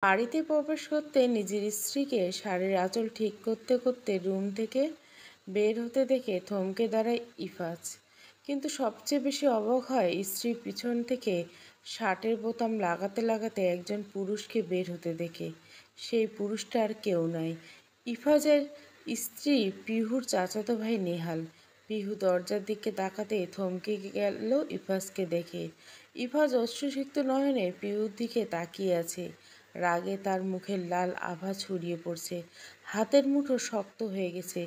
বাড়িতে প্রবেশ করতে নিজের স্ত্রীকে শাড়ির আঁচল ঠিক করতে করতে রুম থেকে বের হতে দেখে থমকে দাঁড়ায় ইফাজ। কিন্তু সবচেয়ে বেশি অবাক হয় স্ত্রীর পিছন থেকে শার্টের বোতাম লাগাতে লাগাতে একজন পুরুষকে বের হতে দেখে। সেই পুরুষটা আর কেউ নয়, ইফাজের স্ত্রী পিহুর চাচাতো ভাই নেহাল। পিহু দরজার দিকে তাকাতে থমকে গেল ইফাজকে দেখে। ইফাজ অশ্রুসিক্ত নয়নে পিহুর দিকে তাকিয়ে আছে। রাগে তার মুখের লাল আভা ছড়িয়ে পড়ছে, হাতের মুঠো শক্ত হয়ে গেছে।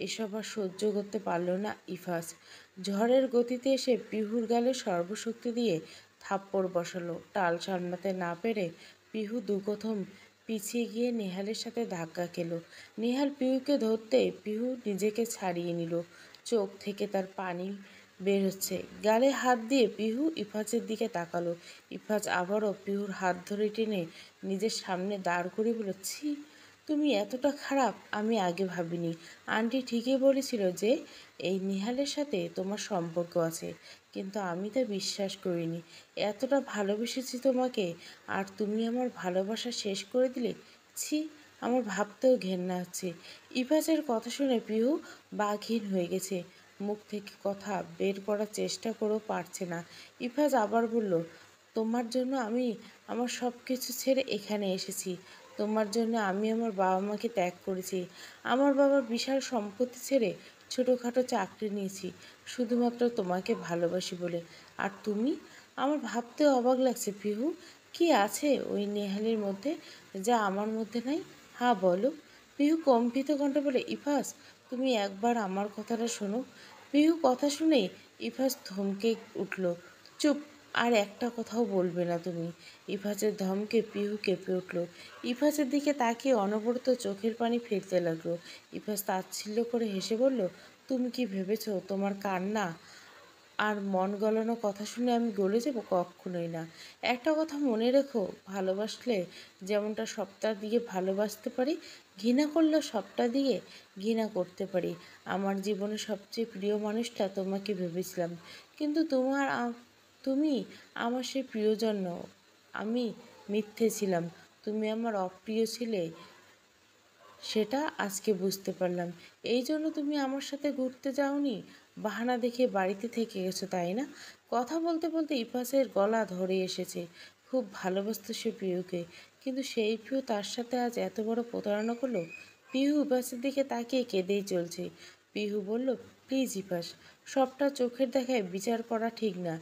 এসব আর সহ্য করতে পারল না ইফাজ। ঝড়ের গতিতে এসে পিহুর গালে সর্বশক্তি দিয়ে থাপ্পড় বসালো। টাল সামলাতে না পেরে পিহু দুকথম পিছিয়ে গিয়ে নেহালের সাথে ধাক্কা খেল। নেহাল পিহুকে ধরতে পিহু নিজেকে ছাড়িয়ে নিল। চোখ থেকে তার পানি বের হচ্ছে। গালে হাত দিয়ে পিহু ইফাজের দিকে তাকালো। ইফাজ আবারও পিহুর হাত ধরে টেনে নিজের সামনে দাঁড় করিয়ে বলল, ছি, তুমি এতটা খারাপ আমি আগে ভাবিনি। আন্টি ঠিকই বলেছিল যে এই নিহালের সাথে তোমার সম্পর্ক আছে, কিন্তু আমি তা বিশ্বাস করিনি। এতটা ভালোবেসেছি তোমাকে, আর তুমি আমার ভালোবাসা শেষ করে দিলে। ছি, আমার ভাবতেও ঘেন্না হচ্ছে। ইফাজের কথা শুনে পিহু বাকহীন হয়ে গেছে। মুখ থেকে কথা বের করার চেষ্টা করেও পারছে না। ইফাজ আবার বলল, তোমার জন্য আমি আমার সব কিছু ছেড়ে এখানে এসেছি। তোমার জন্য আমি আমার বাবা মাকে ত্যাগ করেছি। আমার বাবার বিশাল সম্পত্তি ছেড়ে ছোটোখাটো চাকরি নিয়েছি শুধুমাত্র তোমাকে ভালোবাসি বলে। আর তুমি? আমার ভাবতেও অবাক লাগছে পিহু। কি আছে ওই নেহালের মধ্যে যা আমার মধ্যে নাই? হ্যাঁ বলো। পিহু কম্পিত কণ্ঠে বলে, ইফাজ, তুমি একবার আমার কথাটা শোনো। পিহু কথা শুনেই ইফাজ থমকে উঠল। চুপ, আর একটা কথাও বলবে না তুমি। ইফাজের ধমকে পিহু কেঁপে উঠল। ইফাজের দিকে তাকিয়ে অনবরত চোখের পানি ফেলতে লাগলো। ইফাজ তাচ্ছিল্য করে হেসে বলল, তুমি কি ভেবেছ তোমার কান্না আর মন গলানো কথা শুনে আমি গলে যাব? কক্ষনোই না। একটা কথা মনে রেখো, ভালোবাসলে যেমনটা সবটা দিয়ে ভালোবাসতে পারি, ঘৃণা করলেও সবটা দিয়ে ঘৃণা করতে পারি। আমার জীবনে সবচেয়ে প্রিয় মানুষটা তোমাকে ভেবেছিলাম, কিন্তু তুমি আমার সেই প্রিয়জন নও। আমি মিথ্যে ছিলাম, তুমি আমার অপ্রিয় ছিলে, সেটা আজকে বুঝতে পারলাম। এই জন্য তুমি আমার সাথে ঘুরতে যাওনি, বাহানা দেখে বাড়িতে থেকে গেছো, তাই না? কথা বলতে বলতে ইফাসের গলা ধরে এসেছে। খুব ভালোবাসত সে পিহুকে, কিন্তু সেই পিহু তার সাথে আজ এত বড় প্রতারণা করলো। পিহু ইফাসের দিকে তাকিয়ে কেঁদেই চলছে। পিহু বলল, প্লিজ ইফাস, সবটা চোখের দেখায় বিচার করা ঠিক না।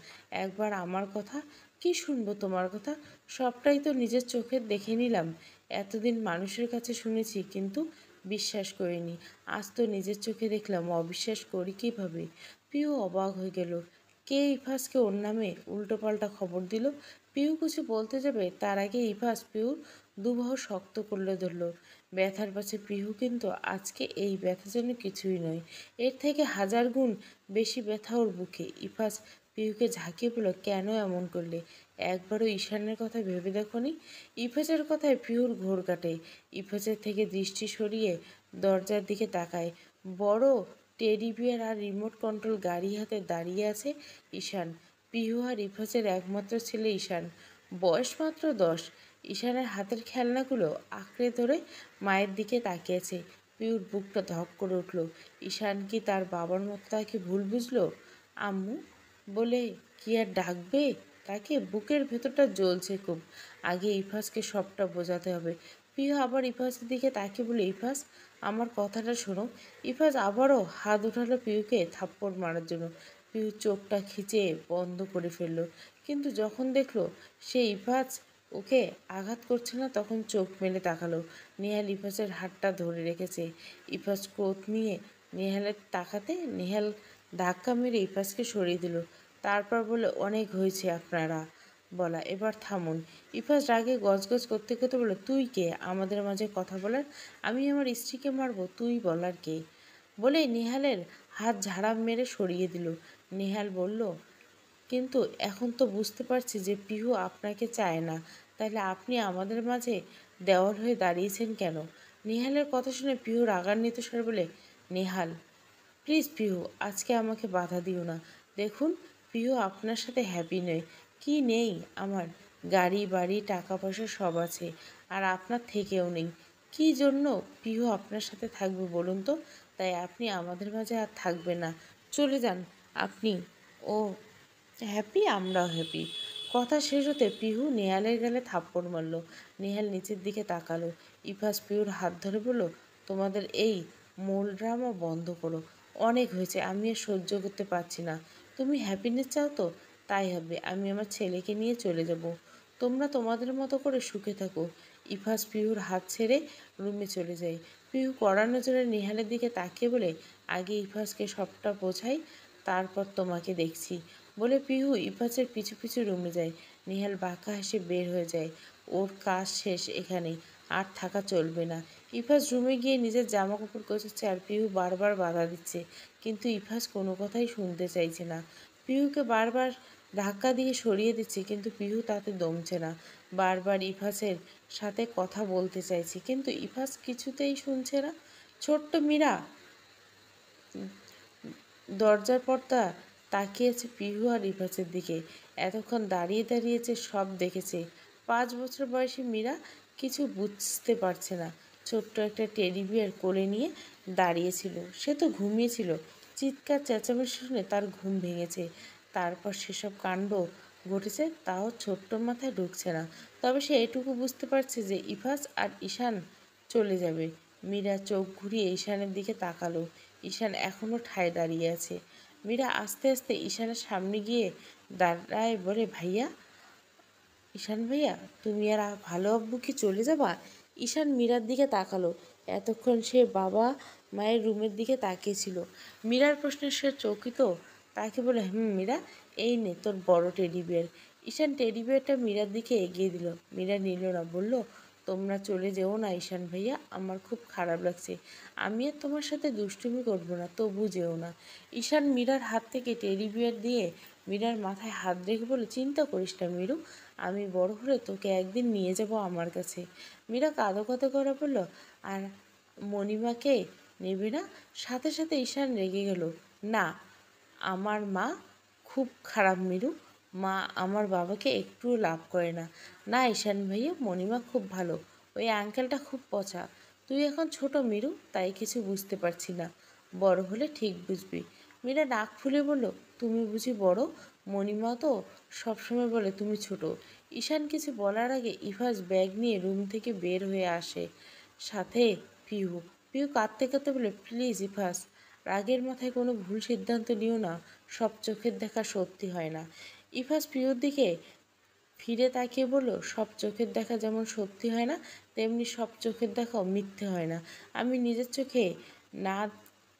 একবার আমার কথা। কি শুনবো তোমার কথা? সবটাই তো নিজের চোখে দেখে নিলাম। এতদিন মানুষের কাছে শুনেছি, কিন্তু বিশ্বাস করিনি। আজ তো নিজের চোখে দেখলাম, অবিশ্বাস করি কীভাবে? পিহু অবাক হয়ে গেল। কে ইফাজকে ওর নামে উল্টোপাল্টা খবর দিল? পিহু কিছু বলতে যাবে, তার আগে ইফাজ পিহুর দুবাহু শক্ত করলে ধরল। ব্যথার পাশে পিহু, কিন্তু আজকে এই ব্যথা যেন কিছুই নয়, এর থেকে হাজার গুণ বেশি ব্যথা ওর বুকে। ইফাজ পিহুকে ঝাঁকিয়ে বলল, কেন এমন করলে? একবারও ঈশানের কথা ভেবে দেখনি? ইফাজের কথায় পিহুর ঘোর কাটে। ইফাজের থেকে দৃষ্টি সরিয়ে দরজার দিকে তাকায়। বড় টেডি বিয়ার আর রিমোট কন্ট্রোল গাড়ি হাতে দাঁড়িয়ে আছে ঈশান। পিহু আর ইফাজের একমাত্র ছেলে ঈশান, বয়স মাত্র 10। ঈশানের হাতের খেলনাগুলো আঁকড়ে ধরে মায়ের দিকে তাকিয়েছে। পিহুর বুকটা ধক করে উঠল। ঈশান কি তার বাবার মতো তাকে ভুল বুঝলো? আম্মু বলে কি আর ডাকবে তাকে? বুকের ভেতরটা জ্বলছে খুব। আগে ইফাজকে সবটা বোঝাতে হবে। পিহু আবার ইফাজের দিকে তাকিয়ে বলে, ইফাজ, আমার কথাটা শোনো। ইফাজ আবারও হাত উঠালো পিহুকে থাপ্পড় মারার জন্য। পিহু চোখটা খিচে বন্ধ করে ফেললো, কিন্তু যখন দেখলো সে ইফাজ ওকে আঘাত করছে না, তখন চোখ মেলে তাকালো। নেহাল ইফাজের হাতটা ধরে রেখেছে। ইফাজ ক্রোধ নিয়ে নেহালের তাকাতে নেহাল ধাক্কা মেরে ইফাজকে সরিয়ে দিল। তারপর বলে, অনেক হয়েছে আপনারা বলা, এবার থামুন। ইফাজ রাগে গজগজ করতে করতে বলল, তুই কে আমাদের মাঝে কথা বলার? আমি আমার স্ত্রীকে মারবো, তুই বলার কে? বলে নেহালের হাত ঝাড়া মেরে সরিয়ে দিল। নেহাল বলল, কিন্তু এখন তো বুঝতে পারছি যে পিহু আপনাকে চায় না, তাহলে আপনি আমাদের মাঝে দেওয়াল হয়ে দাঁড়িয়েছেন কেন? নেহালের কথা শুনে পিহু রাগান্বিত স্বরে বলে, নেহাল, প্লিজ পিহু, আজকে আমাকে বাধা দিও না। দেখুন, পিহু আপনার সাথে হ্যাপি নয়। কি নেই আমার? গাড়ি বাড়ি টাকা পয়সা সব আছে। আর আপনার থেকেও নেই। কী জন্য পিহু আপনার সাথে থাকবে বলুন তো? তাই আপনি আমাদের মাঝে আর থাকবে না, চলে যান আপনি। ও হ্যাপি, আমরাও হ্যাপি। কথা শেষ হতে পিহু নেহালের গালে থাপ্পড় মারল। নেহাল নিচের দিকে তাকালো। ইফাজ পিহুর হাত ধরে বলল, তোমাদের এই মূল ড্রামা বন্ধ করো। অনেক হয়েছে, আমি আর সহ্য করতে পারছি না। তুমি হ্যাপিনেস চাও তো? তাই হবে, আমি আমার ছেলেকে নিয়ে চলে যাব। তোমরা তোমাদের মতো করে সুখে থাকো। ইফাজ পিহুর হাত ছেড়ে রুমে চলে যায়। পিহু কড়া নজরে নেহালের দিকে তাকিয়ে বলে, আগে ইফাজকে সবটা বোঝাই, তারপর তোমাকে দেখছি বলে পিহু ইফাজের পিছু পিছু রুমে যায়। নেহাল বাঁকা হেসে বের হয়ে যায়। ওর কাজ শেষ এখানে, আর থাকা চলবে না। ইফাজ রুমে গিয়ে নিজের জামা কাপড় গোছাচ্ছে আর পিহু বারবার বাধা দিচ্ছে, কিন্তু ইফাজ কোনো কথাই শুনতে চাইছে না। পিহুকে বারবার ধাক্কা দিয়ে সরিয়ে দিচ্ছে, কিন্তু পিহু তাতে দমছে না। বারবার ইফাজের সাথে কথা বলতে চাইছে, কিন্তু ইফাজ কিছুতেই শুনছে না। ছোট্ট মীরা দরজার পর্দা তাকিয়েছে পিহু আর ইফাজের দিকে। এতক্ষণ দাঁড়িয়ে দাঁড়িয়েছে, সব দেখেছে। 5 বছর বয়সী মীরা কিছু বুঝতে পারছে না। ছোট্ট একটা টেডি বিয়ার কোলে নিয়ে দাঁড়িয়েছিল। সে তো ঘুমিয়েছিল। চিৎকার চেঁচামেচি শুনে তার ঘুম ভেঙেছে। তারপর সেসব কাণ্ড ঘটেছে, তাও ছোট্ট মাথায় ঢুকছে না। তবে সে এটুকু বুঝতে পারছে যে ইফাজ আর ঈশান চলে যাবে। মীরা চোখ ঘুরিয়ে ঈশানের দিকে তাকালো। ঈশান এখনও ঠায় দাঁড়িয়ে আছে। মীরা আস্তে আস্তে ঈশানের সামনে গিয়ে দাঁড়ায় বলে, ভাইয়া, ঈশান ভাইয়া, তুমি আর ভালো আব্বু কি চলে যাবা? ঈশান মীরার দিকে তাকালো। এতক্ষণ সে বাবা মায়ের রুমের দিকে তাকিয়েছিল। মীরার প্রশ্নে সে চকিত। তাকে বলে, মীরা, এই নে তোর বড় টেডি বিয়ার। ঈশান টেডি বিয়ারটা মীরার দিকে এগিয়ে দিল। মীরা নিল না, বলল, তোমরা চলে যেও না ঈশান ভাইয়া, আমার খুব খারাপ লাগছে। আমি আর তোমার সাথে দুষ্টুমি করবো না, তবু যেও না। ঈশান মীরার হাত থেকে টেডি বিয়ার দিয়ে মীরার মাথায় হাত রেখে বলে, চিন্তা করিস না মীরু, আমি বড় হলে তোকে একদিন নিয়ে যাব আমার কাছে। মীরা কাঁদো কাঁদো করে বলল, আর মণিমাকে নেবে না? সাথে সাথে ঈশান রেগে গেল। না, আমার মা খুব খারাপ মীরু, মা আমার বাবাকে একটুও লাভ করে না। না ঈশান ভাইয়া, মণিমা খুব ভালো, ওই আঙ্কেলটা খুব পচা। তুই এখন ছোট মীরু, তাই কিছু বুঝতে পারছি না, বড় হলে ঠিক বুঝবি। মীরা নাক ফুলে বলল, তুমি বুঝি বড়? মণিমা তো সবসময় বলে তুমি ছোট। ঈশান কিছু বলার আগে ইফাজ ব্যাগ নিয়ে রুম থেকে বের হয়ে আসে, সাথে পিহু। পিহু কাঁদতে কাঁদতে বলে, প্লিজ ইফাজ, রাগের মাথায় কোনো ভুল সিদ্ধান্ত নিও না, সব চোখের দেখা সত্যি হয় না। ইফাজ পিহুর দিকে ফিরে তাকিয়ে বলল, সব চোখের দেখা যেমন সত্যি হয় না, তেমনি সব চোখের দেখাও মিথ্যে হয় না। আমি নিজের চোখে না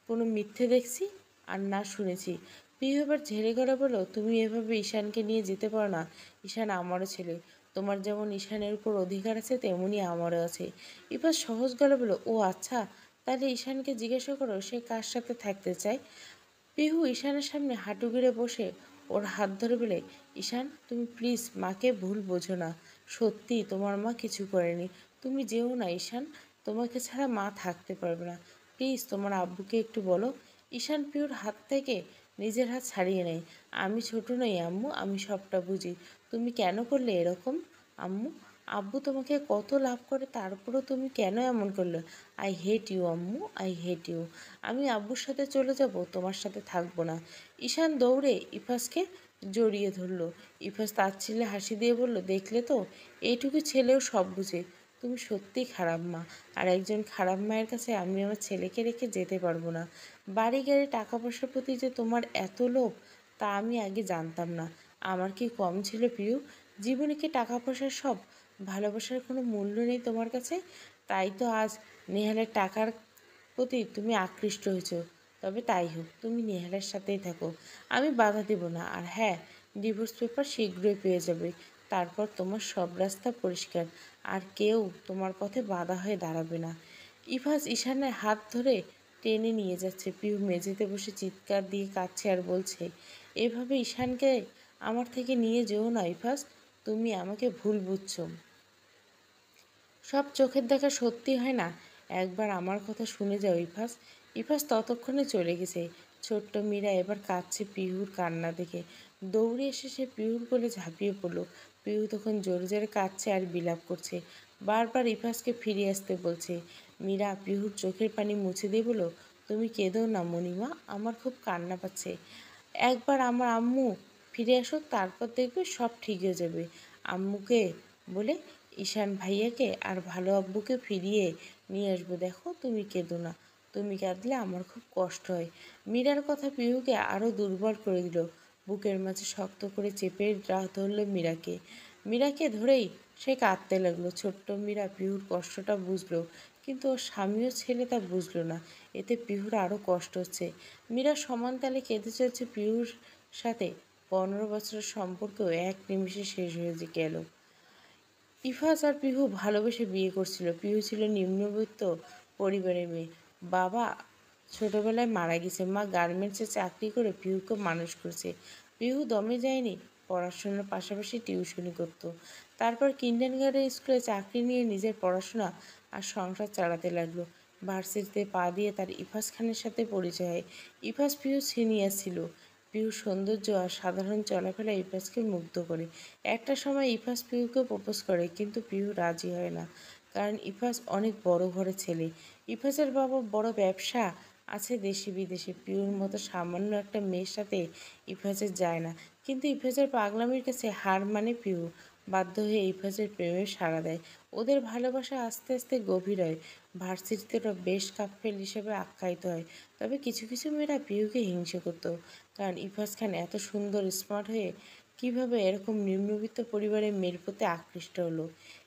কোনো মিথ্যে দেখছি আর না শুনেছি। পিহু এবার ঝেড়ে গলা বলল, তুমি এভাবে ঈশানকে নিয়ে যেতে পারো না। ঈশান আমারও ছেলে, তোমার যেমন ঈশানের উপর অধিকার আছে তেমনি আমারও আছে। এবার সহজ গলা বলল, ও আচ্ছা, তাহলে ঈশানকে জিজ্ঞাসা করো সে কার সাথে থাকতে চায়। পিহু ঈশানের সামনে হাঁটু গেড়ে বসে ওর হাত ধরে বলে, ঈশান, তুমি প্লিজ মাকে ভুল বোঝো না, সত্যি তোমার মা কিছু করেনি। তুমি যেও না ঈশান, তোমাকে ছাড়া মা থাকতে পারবে না। প্লিজ তোমার আব্বুকে একটু বলো। ঈশান পিহুর হাত থেকে নিজের হাত ছাড়িয়ে নেয়। আমি ছোট নই আম্মু, আমি সবটা বুঝি। তুমি কেন করলে এরকম আম্মু? আব্বু তোমাকে কত লাভ করে, তারপরও তুমি কেন এমন করলে? আই হেট ইউ আম্মু, আই হেট ইউ। আমি আব্বুর সাথে চলে যাব, তোমার সাথে থাকবো না। ঈশান দৌড়ে ইফাজকে জড়িয়ে ধরল। ইফাজ তাচ্ছিল্যে হাসি দিয়ে বলল, দেখলে তো, এইটুকু ছেলেও সব বুঝে। তুমি সত্যিই খারাপ মা, আর একজন খারাপ মায়ের কাছে আমি আমার ছেলেকে রেখে যেতে পারবো না। বাড়ি গাড়ি টাকা পয়সার প্রতি যে তোমার এত লোভ, তা আমি আগে জানতাম না। আমার কি কম ছিল প্রিয়? জীবনে কি টাকা পয়সার সব? ভালোবাসার কোনো মূল্য নেই তোমার কাছে? তাই তো আজ নেহালের টাকার প্রতি তুমি আকৃষ্ট হয়েছ। তবে তাই হোক, তুমি নেহালের সাথেই থাকো, আমি বাধা দেব না। আর হ্যাঁ, ডিভোর্স পেপার শীঘ্রই পেয়ে যাবে, তারপর তোমার সব রাস্তা পরিষ্কার, আর কেউ তোমার পথে বাধা হয়ে দাঁড়াবে না। ইফাজ ঈশানের হাত ধরে টেনে নিয়ে যাচ্ছে। পিহু মেঝেতে বসে চিৎকার দিয়ে কাঁদছে আর বলছে, এভাবে ঈশানকে আমার থেকে নিয়ে যেও না ইফাজ, তুমি আমাকে ভুল বুঝছো। সব চোখের দেখা সত্যি হয় না, একবার আমার কথা শুনে যাও ইফাজ। ইফাজ ততক্ষণে চলে গেছে। ছোট্ট মীরা এবার কাঁদছে পিহুর কান্না দেখে। দৌড়ে এসে সে পিহুর কোলে ঝাঁপিয়ে পড়ল। পিহু তখন জোরে জোরে কাঁদছে আর বিলাপ করছে। বারবার ইফাজকে ফিরে আসতে বলছে। মীরা পিহুর চোখের পানি মুছে দিয়ে বলল, তুমি কেঁদো না মণিমা, আমার খুব কান্না পাচ্ছে। একবার আমার আম্মু ফিরে আসো, তারপর দেখবে সব ঠিক হয়ে যাবে। আম্মুকে বলে ঈশান ভাইয়াকে আর ভালো আব্বুকে ফিরিয়ে নিয়ে আসবো। দেখো তুমি কেঁদো না, তুমি কাঁদলে আমার খুব কষ্ট হয়। মীরার কথা পিহুকে আরও দুর্বল করে দিল। বুকের মাঝে শক্ত করে চেপে ধরল মীরাকে। মীরাকে ধরেই সে কাঁদতে লাগলো। ছোট্ট মীরা পিহুর কষ্টটা বুঝলো, কিন্তু ওর স্বামীও ছেলে তা বুঝলো না। এতে পিহুর আরও কষ্ট হচ্ছে। মীরা সমান তালে কেঁদে চলছে পিহুর সাথে। 15 বছরের সম্পর্কেও এক নিমিষে শেষ হয়ে গেল। ইফাজ আর পিহু ভালোবেসে বিয়ে করছিল। পিহু ছিল নিম্নবিত্ত পরিবারের মেয়ে। বাবা ছোটবেলায় মারা গেছে। মা গার্মেন্টসে চাকরি করে পিহুকে মানুষ করেছে। পিহু দমে যায়নি, পড়াশোনার পাশাপাশি টিউশনি করতো। তারপর কিন্ডারগার্টেন স্কুলে চাকরি নিয়ে নিজের পড়াশোনা আর সংসার চালাতে লাগলো। ভার্সিটিতে পা দিয়ে তার ইফাজ খানের সাথে পরিচয় হয়। ইফাজ পিহু সিনিয়র ছিল। পিহুর সৌন্দর্য আর সাধারণ চলাফেরা ইফাজকে মুগ্ধ করে। একটা সময় ইফাজ পিহুকে প্রপোজ করে, কিন্তু পিহু রাজি হয় না, কারণ ইফাজ অনেক বড় ঘরের ছেলে। ইফাজের বাবা বড় ব্যবসা আছে দেশে বিদেশে। পিহুর মতো সামান্য একটা মেয়ের সাথে ইফাজের যায় না। কিন্তু ইফাজের পাগলামির কাছে হার মানে পিহু। বাধ্য হয়ে ইফাজের প্রেমে সাড়া দেয়। ওদের ভালোবাসা আস্তে আস্তে গভীর হয়। ভার্সিটিতে ওরা বেশ কাপফ্রেন্ড হিসেবে আখ্যায়িত হয়। তবে কিছু কিছু মেয়েরা পিহুকে হিংসে করত, কারণ ইফাজ খান এত সুন্দর স্মার্ট হয়ে কিভাবে এরকম নিম্নবিত্ত পরিবারের মেয়ের প্রতি আকৃষ্ট হলো।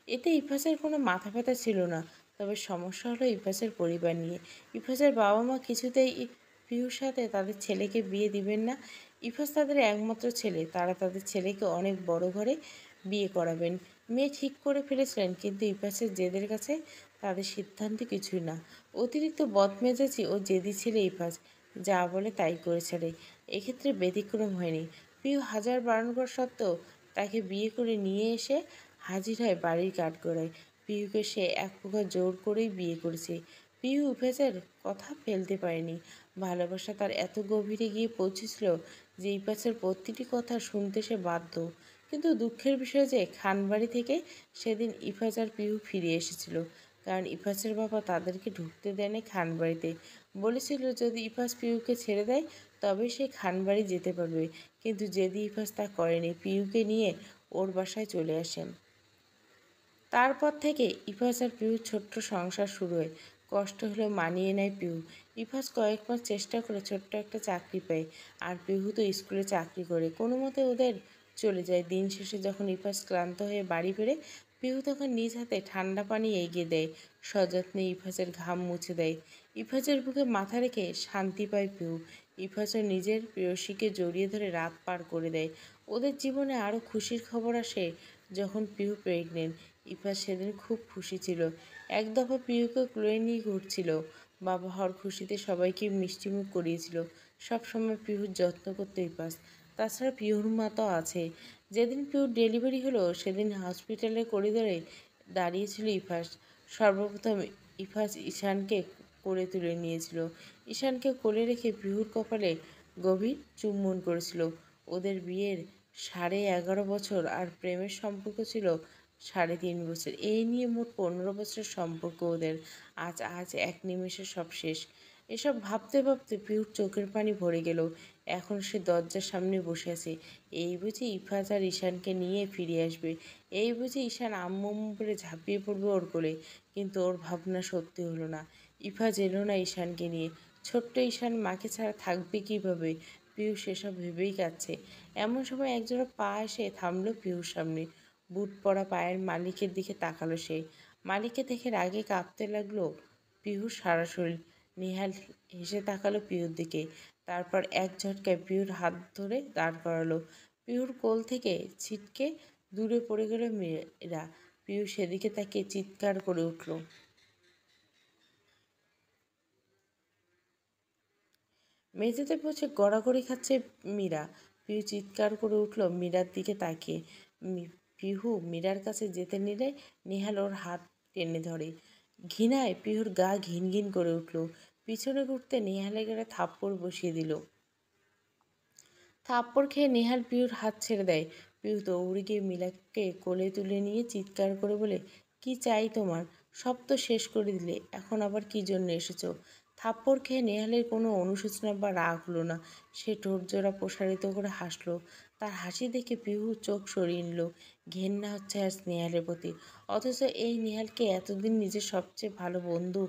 এতে ইফাজের কোনো মাথা ব্যথা ছিল না। তবে সমস্যা হলো ইফাজের পরিবার নিয়ে। ইফাজের বাবা মা কিছুতেই পিহুর সাথে তাদের ছেলেকে বিয়ে দিবেন না। ইফাজ তাদের একমাত্র ছেলে, তারা তাদের ছেলেকে অনেক বড় ঘরে বিয়ে করাবেন। মেয়ে ঠিক করে ফেলেছিলেন, কিন্তু ইফাজের জেদের কাছে তাদের সিদ্ধান্ত কিছুই না। অতিরিক্ত বদমেজাজি ও জেদি ছিল ইফাজ, যা বলে তাই করে ছাড়ে। এক্ষেত্রে ব্যতিক্রম হয়নি। পিহু হাজার বারণ করা সত্ত্বেও তাকে বিয়ে করে নিয়ে এসে হাজির হয় বাড়ির কাঠগড়ায়। পিহুকে সে এক প্রকার জোর করেই বিয়ে করেছে। পিহু ইফাজের কথা ফেলতে পারেনি। ভালোবাসা তার এত গভীরে গিয়ে পৌঁছেছিল যে ইফাজের প্রতিটি কথা শুনতে সে বাধ্য। কিন্তু দুঃখের বিষয় যে খানবাড়ি থেকে সেদিন ইফাজ আর পিহু ফিরে এসেছিল, কারণ ইফাজের বাবা তাদেরকে ঢুকতে দেয়নি খানবাড়িতে। বলেছিল যদি ইফাজ পিহুকে ছেড়ে দেয় তবে সে খানবাড়ি যেতে পারবে। কিন্তু জেদি ইফাজ তা করেনি, পিহুকে নিয়ে ওর বাসায় চলে আসেন। তারপর থেকে ইফাজ আর পিহুর ছোট্ট সংসার শুরু হয়। কষ্ট হলেও মানিয়ে নেয় পিহু। ইফাজ কয়েক মাস চেষ্টা করে ছোট্ট একটা চাকরি পায়, আর পিহু তো স্কুলে চাকরি করে কোনো মতে ওদের চলে যায়। দিন শেষে যখন ইফাজ ক্লান্ত হয়ে বাড়ি ফেরে, পিহু তখন নিজ হাতে ঠান্ডা পানি এগিয়ে দেয়, সযত্নে ইফাজের ঘাম মুছে দেয়। ইফাজের বুকে মাথা রেখে শান্তি পায় পিহু। ইফাজও নিজের প্রেয়সীকে জড়িয়ে ধরে রাত পার করে দেয়। ওদের জীবনে আরও খুশির খবর আসে যখন পিহু প্রেগনেন্ট। ইফাজ সেদিন খুব খুশি ছিল। এক দফা পিহুকে কোলে নিয়ে ঘুরছিল। বাবা হওয়ার খুশিতে সবাইকে মিষ্টিমুখ করিয়েছিল। সবসময় পিহুর যত্ন করতো ইফাজ। তাছাড়া পিহুর মা তো আছে। যেদিন পিহুর ডেলিভারি হলো সেদিন হসপিটালের করিডোরে দাঁড়িয়েছিল ইফাজ। সর্বপ্রথম ইফাজ ঈশানকে কোলে তুলে নিয়েছিল। ঈশানকে কোলে রেখে পিহুর কপালে গভীর চুম্বন করেছিল। ওদের বিয়ের 11.5 বছর, আর প্রেমের সম্পর্ক ছিল 3.5 বছর। এই নিয়ে মোট 15 বছরের সম্পর্ক ওদের। আজ আজ এক নিমেষে সব শেষ। এসব ভাবতে ভাবতে পিহুর চোখের পানি ভরে গেল। এখন সে দরজার সামনে বসে আছে। এই বুঝি ইফাজ আর ঈশানকে নিয়ে ফিরে আসবে। এই বুঝি ঈশান আম্মু আম্মু বলে ঝাঁপিয়ে পড়বে ওর কোলে। কিন্তু ওর ভাবনা সত্যি হলো না। ইফাজ এলো না ঈশানকে নিয়ে। ছোট্ট ঈশান মাকে ছাড়া থাকবে কীভাবে? পিহু সেসব ভেবেই কাঁদছে। এমন সময় একজোড়া পা এসে থামলো পিহুর সামনে। বুট পরা পায়ের মালিকের দিকে তাকালো সে। মালিককে দেখে রাগে কাঁপতে লাগলো পিহুর সারা শরীর। নেহাল হেসে তাকালো পিহুর দিকে। তারপর এক ঝটকায় পিহুর হাত ধরে দাঁড় করালো। পিহুর কোল থেকে ছিটকে দূরে পড়ে গেল মেয়েরা। পিহু সেদিকে তাকিয়ে চিৎকার করে উঠল। মেঝেতে বসে গড়াগড়ি খাচ্ছে মীরা। পিহু চিৎকার করে উঠল মীরার দিকে তাকিয়ে। পিহু মীরার কাছে যেতে নিলে নেহাল ওর হাত টেনে ধরে। ঘৃণায় পিহুর গা ঘিন ঘিন করে উঠল। পিছনে ঘুরতে নেহালের গায়ে থাপ্পড় বসিয়ে দিল। থাপ্পড় খেয়ে নেহাল পিহুর হাত ছেড়ে দেয়। পিহু দৌড়ে গিয়ে মীরাকে কোলে তুলে নিয়ে চিৎকার করে বলে, কি চাই তোমার? সব তো শেষ করে দিলে, এখন আবার কি জন্য এসেছো? থাপ্পড় খেয়ে নেহালের কোনো অনুশোচনা বা রাগ হলো না। সে ঠোঁটজোড়া প্রসারিত করে হাসলো। তার হাসি দেখে পিহু চোখ সরিয়ে নিল। ঘেন্না হচ্ছে আজ নেহালের প্রতি। অথচ এই নেহালকে এতদিন নিজের সবচেয়ে ভালো বন্ধু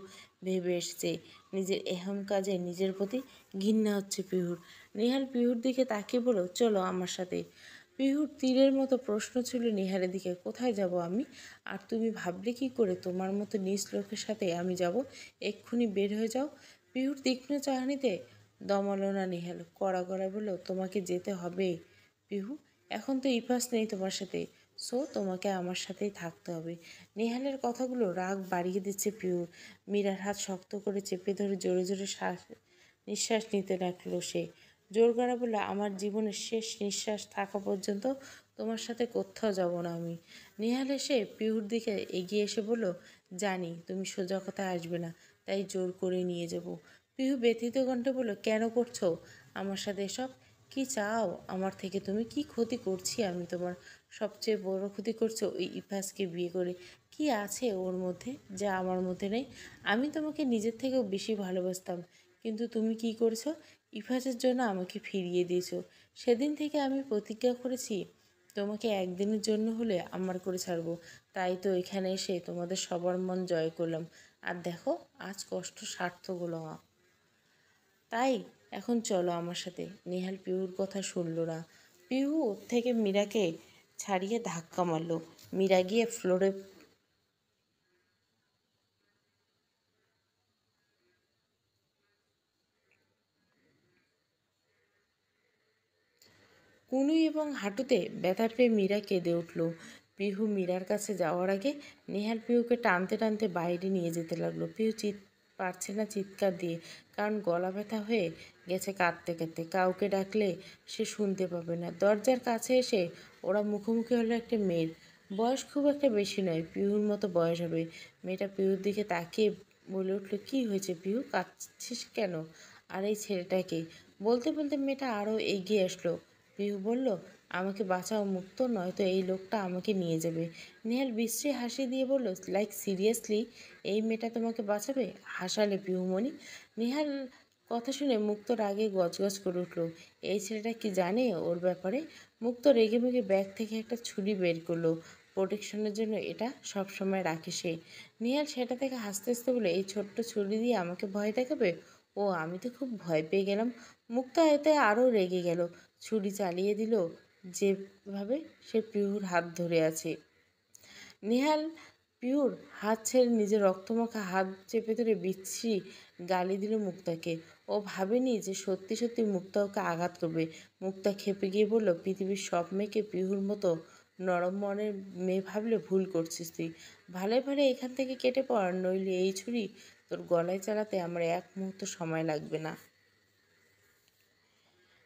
ভেবে এসেছে। নিজের এহম কাজে নিজের প্রতি ঘৃণা হচ্ছে পিহুর। নেহাল পিহুর দিকে তাকিয়ে বলল, চলো আমার সাথে। পিহুর তীরের মতো প্রশ্ন ছিল নেহালের দিকে, কোথায় যাব আমি? আর তুমি ভাবলে কি করে তোমার মতো নিজ লোকের সাথে আমি যাব? এক্ষুনি বের হয়ে যাও। পিহুর তীক্ষ্ণ চাহনিতে দমালো না নেহাল, কড়া গলায় বলল, তোমাকে যেতে হবে পিহু। এখন তো ইফাস নেই তোমার সাথে, সো তোমাকে আমার সাথেই থাকতে হবে। নেহালের কথাগুলো রাগ বাড়িয়ে দিচ্ছে পিহুর। মীরার হাত শক্ত করে চেপে ধরে জোরে জোরে নিঃশ্বাস নিতে লাগলো সে। জোর গলা বলল, আমার জীবনের শেষ নিঃশ্বাস থাকা পর্যন্ত তোমার সাথে কোথাও যাব না আমি। নেহাল এসে পিহুর দিকে এগিয়ে এসে বলল, জানি তুমি সোজা কথায় আসবে না, তাই জোর করে নিয়ে যাব। পিহু ব্যথিত কণ্ঠে বলল, কেন করছো আমার সাথে এসব? কি চাও আমার থেকে তুমি? কি ক্ষতি করছি আমি তোমার? সবচেয়ে বড় ক্ষতি করছো ওই ইফাজকে বিয়ে করে। কি আছে ওর মধ্যে যা আমার মধ্যে নেই? আমি তোমাকে নিজের থেকেও বেশি ভালোবাসতাম, কিন্তু তুমি কি করেছো? ইফাজের জন্য আমাকে ফিরিয়ে দিয়েছো। সেদিন থেকে আমি প্রতিজ্ঞা করেছি তোমাকে একদিনের জন্য হলে আমার করে ছাড়বো। তাই তো এখানে এসে তোমাদের সবার মন জয় করলাম। আর দেখো, আজ কষ্ট সার্থক হলো। তাই এখন চলো আমার সাথে। নেহাল পিহুর কথা শুনল না। পিহু ওর থেকে মীরাকে ছাড়িয়ে ধাক্কা মারল। মীরা গিয়ে ফ্লোরে কনুই এবং হাঁটুতে ব্যথা পেয়ে মীরা কেঁদে উঠল। পিহু মীরার কাছে যাওয়ার আগে নেহাল পিহুকে টানতে টানতে বাইরে নিয়ে যেতে লাগলো। পিহু পারছে না চিৎকার দিয়ে, কারণ গলা ব্যথা হয়ে গেছে কাঁদতে কাঁদতে। কাউকে ডাকলে সে শুনতে পাবে না। দরজার কাছে এসে ওরা মুখোমুখি হলো একটা মেয়ের। বয়স খুব একটা বেশি নয়, পিহুর মতো বয়স হবে। মেয়েটা পিহুর দিকে তাকিয়ে বলে উঠল, কী হয়েছে পিহু, কাঁদছিস কেন? আর এই ছেলেটাকে? বলতে বলতে মেয়েটা আরও এগিয়ে আসলো। পিহু বলল, আমাকে বাঁচাও মুক্ত, নয়তো এই লোকটা আমাকে নিয়ে যাবে। নেহাল বিশ্রী হাসি দিয়ে বলল, লাইক সিরিয়াসলি এই মেয়েটা তোমাকে বাঁচাবে? হাসালে পিহুমণি। নেহাল কথা শুনে মুক্ত রাগে গজগজ করে উঠল। এই ছেলেটা কি জানে ওর ব্যাপারে? মুক্ত রেগে মেগে ব্যাগ থেকে একটা ছুরি বের করলো। প্রোটেকশনের জন্য এটা সব সময় রাখে সে। নেহাল সেটা থেকে হাসতে হাসতে বলে, এই ছোট্ট ছুরি দিয়ে আমাকে ভয় দেখাবে? ও, আমি তো খুব ভয় পেয়ে গেলাম। মুক্তা এতে আরও রেগে গেল। ছুরি চালিয়ে দিল যেভাবে সে পিহুর হাত ধরে আছে। নেহাল পিহুর হাত ছেড়ে নিজের রক্তমাখা হাত চেপে ধরে বিশ্রী গালি দিল মুক্তাকে। ও ভাবেনি যে সত্যি সত্যি মুক্তা ওকে আঘাত করবে। মুক্তা খেপে গিয়ে বলল, পৃথিবীর সব মেয়েকে পিহুর মতো নরম মনের মেয়ে ভাবলে ভুল করছিস তুই। ভালো ভালো এখান থেকে কেটে পড়, নইলে এই ছুরি তোর গলায় চালাতে আমার এক মুহূর্ত সময় লাগবে না।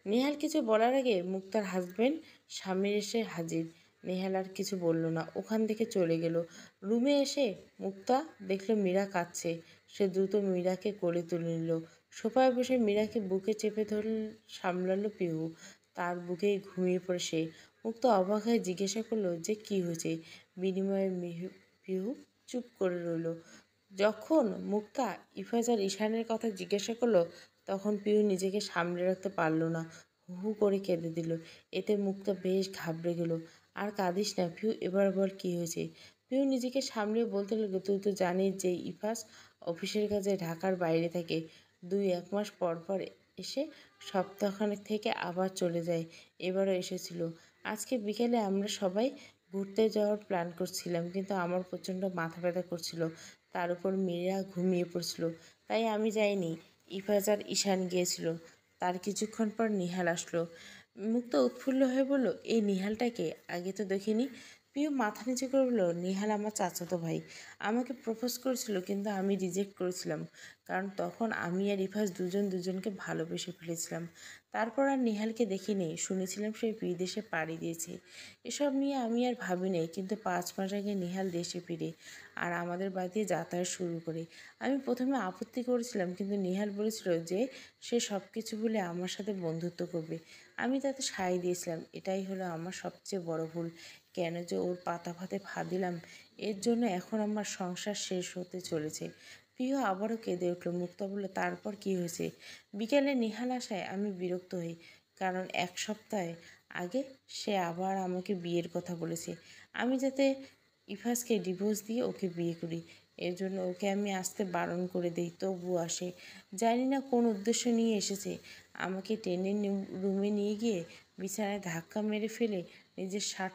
নেহাল কিছু বলার আগে মুক্তার হাজবেন্ড স্বামীর এসে হাজির। নেহাল আর কিছু বলল না, ওখান থেকে চলে গেল। রুমে এসে মুক্তা দেখল মীরা কাঁদছে। সে দ্রুত মীরাকে কোলে তুলে নিল। সোফায় বসে মীরাকে বুকে চেপে ধরে সামলালো পিহু। তার বুকেই ঘুমিয়ে পড়ে সে। মুক্তা অবাক হয়ে জিজ্ঞাসা করলো যে কী হয়েছে। বিনিময়ে পিহু চুপ করে রইল। যখন মুক্তা ইফাজ আর ঈশানের কথা জিজ্ঞাসা করলো, তখন পিহু নিজেকে সামলে রাখতে পারল না। হু হু করে কেঁদে দিল। এতে মুক্তা বেশ ঘাবড়ে গেল। আর কাঁদিস না পিহু, এবার বল কী হয়েছে। পিহু নিজেকে সামলে বলতে লাগলো, তুই তো জানিস যে ইফাজ অফিসের কাজে ঢাকার বাইরে থাকে। 2-1 মাস পর পর এসে সপ্তাহখানেক থেকে আবার চলে যায়। এবারও এসেছিল। আজকে বিকেলে আমরা সবাই ঘুরতে যাওয়ার প্ল্যান করছিলাম, কিন্তু আমার প্রচণ্ড মাথা ব্যথা করছিল। তার উপর মীরা ঘুমিয়ে পড়ছিল, তাই আমি যাইনি। ইফাজ আর ঈশান গিয়েছিল। তার কিছুক্ষণ পর নিহাল আসলো। মুক্তা উৎফুল্ল হয়ে বলল, এই নিহালটাকে আগে তো দেখিনি। প্রিয় মাথা নিচু করে বলল, নিহাল আমার চাচাতো ভাই। আমাকে প্রপোজ করেছিল, কিন্তু আমি রিজেক্ট করেছিলাম, কারণ তখন আমি আর ইফাজ দুজন দুজনকে ভালোবেসে ফেলেছিলাম। তারপর আর নিহালকে দেখিনি। শুনেছিলাম সে বিদেশে পাড়ি দিয়েছে। এসব নিয়ে আমি আর ভাবি নাই, কিন্তু 5 মাস আগে নিহাল দেশে ফিরে আর আমাদের বাড়িতে যাতায়াত শুরু করে। আমি প্রথমে আপত্তি করেছিলাম, কিন্তু নিহাল বলেছিল যে সে সব কিছু বলে আমার সাথে বন্ধুত্ব করবে। আমি তাতে সায় দিয়েছিলাম। এটাই হলো আমার সবচেয়ে বড় ভুল। কেন যে ওর পাতা ফাতে দিলাম এর জন্য এখন আমার সংসার শেষ হতে চলেছে। প্রিয় আবারও কেঁদে উঠল। মুক্তা বলল, তারপর কি হয়েছে? বিকেলে নিহাল আসায় আমি বিরক্ত হই, কারণ এক সপ্তাহ আগে সে আবার আমাকে বিয়ের কথা বলেছে। আমি যাতে ইফাজকে ডিভোর্স দিয়ে ওকে বিয়ে করি, এর জন্য ওকে আমি আসতে বারণ করে দিই, তবুও আসে। জানি না কোন উদ্দেশ্য নিয়ে এসেছে। আমাকে টেনে রুমে নিয়ে গিয়ে বিছানায় ধাক্কা মেরে ফেলে নিজের শার্ট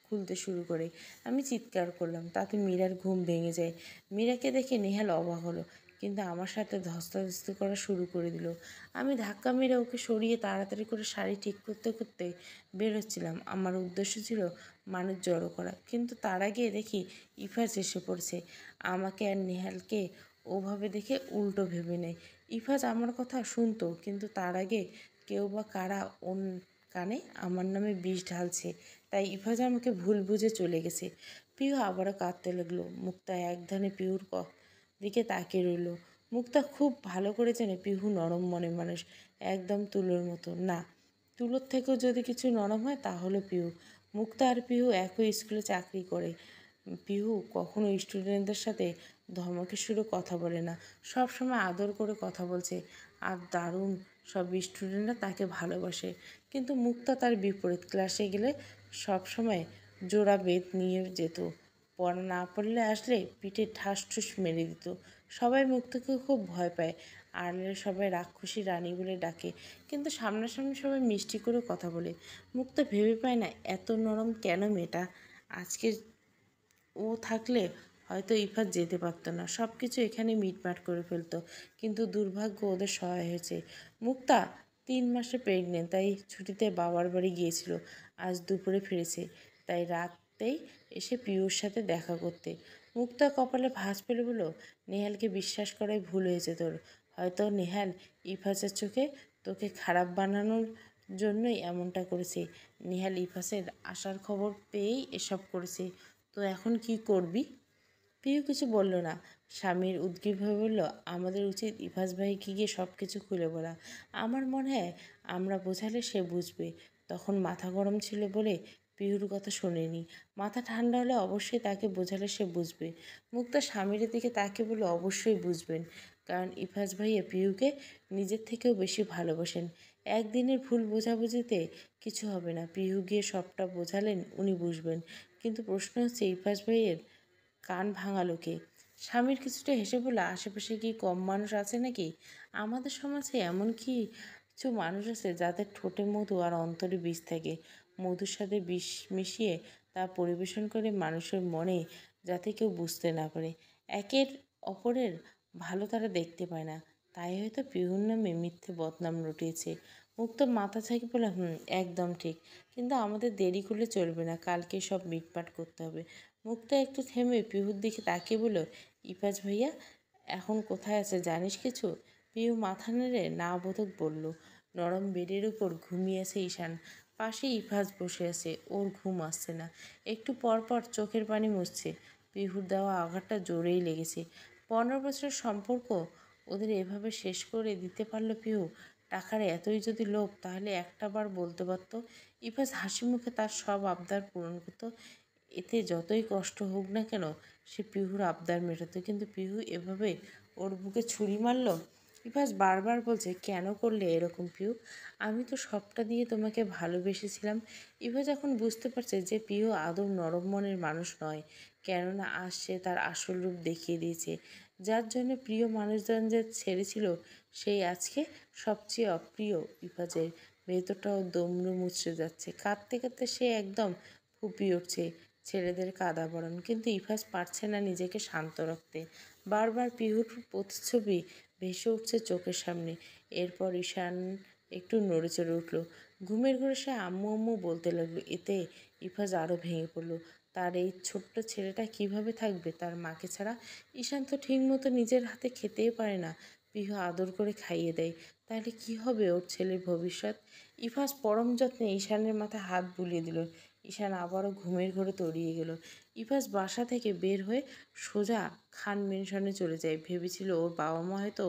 খুলতে শুরু করে। আমি চিৎকার করলাম, তাতে মীরার ঘুম ভেঙে যায়। মীরাকে দেখে নেহাল অবাক হলো, কিন্তু আমার সাথে ধস্তাধস্তি করা শুরু করে দিল। আমি ধাক্কা মেরে ওকে সরিয়ে তাড়াতাড়ি করে শাড়ি ঠিক করতে করতে বেরোচ্ছিলাম। আমার উদ্দেশ্য ছিল মানুষ জড়ো করা, কিন্তু তার আগে দেখি ইফাজ এসে পড়ছে। আমাকে আর নেহালকে ওভাবে দেখে উল্টো ভেবে নেয়। ইফাজ আমার কথা শুনতো, কিন্তু তার আগে কেউ বা কারা কানে আমার নামে বিষ ঢালছে, তাই ইফাজ আমাকে ভুল বুঝে চলে গেছে। পিহু আবারও কাঁদতে লাগলো। মুক্তা এক ধানে পিহুর দিকে তাকিয়ে রইল। মুক্তা খুব ভালো করে জানে পিহু নরম মনের মানুষ, একদম তুলোর মতো। না, তুলোর থেকেও যদি কিছু নরম হয় তাহলে পিহু। মুক্তা আর পিহু একই স্কুলে চাকরি করে। পিহু কখনো স্টুডেন্টদের সাথে ধমকে সুরে কথা বলে না, সব সময় আদর করে কথা বলছে, আর দারুণ সব স্টুডেন্টরা তাকে ভালোবাসে। কিন্তু মুক্তা তার বিপরীত, ক্লাসে গেলে সব সময় জোড়া বেত নিয়ে যেত, পড়া না পড়লে আসলে পিঠে ঠাস ঠুস মেরে দিত। সবাই মুক্তাকে খুব ভয় পায়, আড়ালে সবাই রাক্ষসী রানী বলে ডাকে, কিন্তু সামনাসামনি সবাই মিষ্টি করে কথা বলে। মুক্তা ভেবে পায় না এত নরম কেন মেয়েটা। আজকে ও থাকলে হয়তো ইফাত যেতে পারতো না, সব কিছু এখানে মিটমাট করে ফেলতো, কিন্তু দুর্ভাগ্য ওদের সহায় হয়েছে। মুক্তা 3 মাসে প্রেগনেন্ট, তাই ছুটিতে বাবার বাড়ি গিয়েছিল। আজ দুপুরে ফিরেছে, তাই রাতেই এসে পিউর সাথে দেখা করতে। মুক্তা কপালে ভাঁজ ফেলে বলল, নেহালকে বিশ্বাস করাই ভুল হয়েছে তোর। হয়তো নেহাল ইফাজের চোখে তোকে খারাপ বানানোর জন্যই এমনটা করেছে। নেহাল ইফাজের আসার খবর পেয়েই এসব করেছে। তো এখন কি করবি? পিহু কিছু বলল না। স্বামীর উদ্গ্রীবভাবে বলল, আমাদের উচিত ইফাজ ভাইকে গিয়ে সব কিছু খুলে বলা। আমার মনে হয় আমরা বোঝালে সে বুঝবে। তখন মাথা গরম ছিল বলে পিহুর কথা শোনেনি। মাথা ঠান্ডা হলে অবশ্যই তাকে বোঝালে সে বুঝবে। মুক্তা স্বামীর দিকে তাকে বলে, অবশ্যই বুঝবেন, কারণ ইফাজ ভাইয়া পিহুকে নিজের থেকেও বেশি ভালোবাসেন। একদিনের ভুল বোঝাবুঝিতে কিছু হবে না। পিহু গিয়ে সবটা বোঝালেন, উনি বুঝবেন। কিন্তু প্রশ্ন হচ্ছে, ইফাজ ভাইয়ের কান ভাঙালো কে? স্বামীর কিছুটা হেসে বলল, আশেপাশে কি কম মানুষ আছে নাকি? আমাদের সমাজে এমন কিছু মানুষ আছে যাদের ঠোঁটে মধু আর অন্তরে বিষ থাকে। মধুর সাথে বিষ মিশিয়ে তা পরিবেশন করে মানুষের মনে, যাতে কেউ বুঝতে না পারে। একের অপরের ভালো তারা দেখতে পায় না, তাই হয়তো পিহুর নামে মিথ্যে বদনাম রটিয়েছে। মুক্তোর মাথা ঝাঁকি বলে, একদম ঠিক, কিন্তু আমাদের দেরি করলে চলবে না, কালকে সব মিটমাট করতে হবে। মুক্তা একটু থেমে পিহুর দিকে তাকিয়ে বলল, ইফাজ ভাইয়া এখন কোথায় আছে জানিস কিছু? পিহু মাথা নেড়ে না বোধক বলল, নরম বেডের উপর ঘুমিয়ে আছে ঈশান, পাশে ইফাজ বসে আছে, ওর ঘুম আসছে না, একটু পর পর চোখের পানি মুছছে। পিহুর দেওয়া আঘাতটা জোরেই লেগেছে। 15 বছরের সম্পর্ক ওদের এভাবে শেষ করে দিতে পারলো পিহু। টাকার এতই যদি লোভ, তাহলে একটা বার বলতে পারতো। ইফাজ হাসি মুখে তার সব আবদার পূরণ করতো, এতে যতই কষ্ট হোক না কেন সে পিহুর আবদার মেটাতো। কিন্তু পিহু এভাবে ওর বুকে ছুরি মারল। ইফাজ বারবার বলছে, কেন করলে এরকম পিহু? আমি তো সবটা দিয়ে তোমাকে ভালোবেসেছিলাম। ইফাজ এখন বুঝতে পারছে যে পিহু আদৌ নরম মনের মানুষ নয়, কেননা আজ সে তার আসল রূপ দেখিয়ে দিয়েছে। যার জন্য প্রিয় মানুষজন যে ছেড়েছিল, সেই আজকে সবচেয়ে অপ্রিয়। ইফাজের ভেতরটাও দমড়ে মুচড়ে যাচ্ছে। কাঁদতে কাঁদতে সে একদম ফুপিয়ে উঠছে। ছেলেদের কাদা বরণ, কিন্তু ইফাজ পারছে না নিজেকে শান্ত রাখতে। বারবার পিহুর প্রতিচ্ছবি ভেসে উঠছে চোখের সামনে। এরপর ঈশান একটু নড়ে চড়ে উঠল। ঘুমের ঘরে সে আম্মু আম্মু বলতে লাগলো। এতে ইফাজ আরও ভেঙে পড়ল। তার এই ছোট্ট ছেলেটা কিভাবে থাকবে তার মাকে ছাড়া? ঈশান তো ঠিকমতো নিজের হাতে খেতেই পারে না, পিহু আদর করে খাইয়ে দেয়। তাহলে কি হবে ওর ছেলের ভবিষ্যৎ? ইফাজ পরম যত্নে ঈশানের মাথায় হাত বুলিয়ে দিল। ঈশান আবারও ঘুমের ঘরে তলিয়ে গেল। ইফাজ বাসা থেকে বের হয়ে সোজা খান মেনশনে চলে যায়। ভেবেছিল ওর বাবা মা হয়তো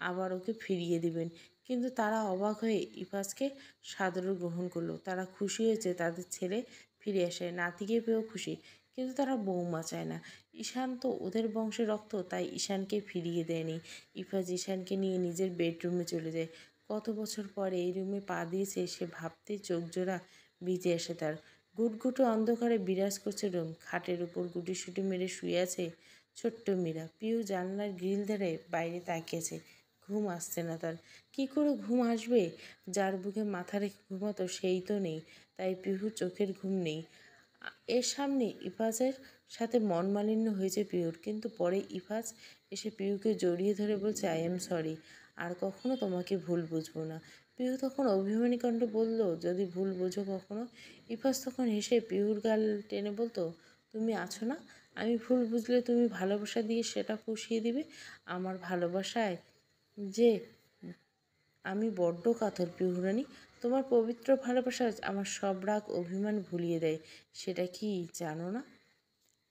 আবার ওকে ফিরিয়ে দিবেন, কিন্তু তারা অবাক হয়ে ইফাজকে সাদরে গ্রহণ করলো। তারা খুশি হয়েছে তাদের ছেলে ফিরে আসে, নাতিকে পেয়েও খুশি, কিন্তু তারা বৌমা চায় না। ঈশান তো ওদের বংশের রক্ত, তাই ঈশানকে ফিরিয়ে দেয়নি। ইফাজ ঈশানকে নিয়ে নিজের বেডরুমে চলে যায়। কত বছর পরে এই রুমে পা দিয়েছে সে ভাবতেই চোখ জোড়া ভিজে আসে তার। গুটগুটো অন্ধকারে বিরাজ করছে রুম। খাটের উপর গুটিসুটি মেরে শুয়ে আছে ছোট্ট মীরা। পিউ জানলার গ্রিল ধরে বাইরে তাকিয়েছে। ঘুম আসছে না তার। কি করে ঘুম আসবে? যার বুকে মাথা রেখে ঘুমাতো সেই তো নেই, তাই পিহুর চোখের ঘুম নেই। এর সামনে ইফাজের সাথে মনমালিন্য হয়েছে পিহুর, কিন্তু পরে ইফাজ এসে পিহুকে জড়িয়ে ধরে বলছে, আই এম সরি, আর কখনো তোমাকে ভুল বুঝবো না। পিহু তখন অভিমানী কণ্ঠে বলল, যদি ভুল বোঝো কখনো। ইফাজ তখন হেসে পিহুর গাল টেনে বলতো, তুমি আছো না, আমি ভুল বুঝলে তুমি ভালোবাসা দিয়ে সেটা পুষিয়ে দিবে। আমার ভালোবাসায় যে আমি বড্ড কাতর পিহুরানি। তোমার পবিত্র ভালোবাসা আমার সব রাগ অভিমান ভুলিয়ে দেয়, সেটা কি জানো না?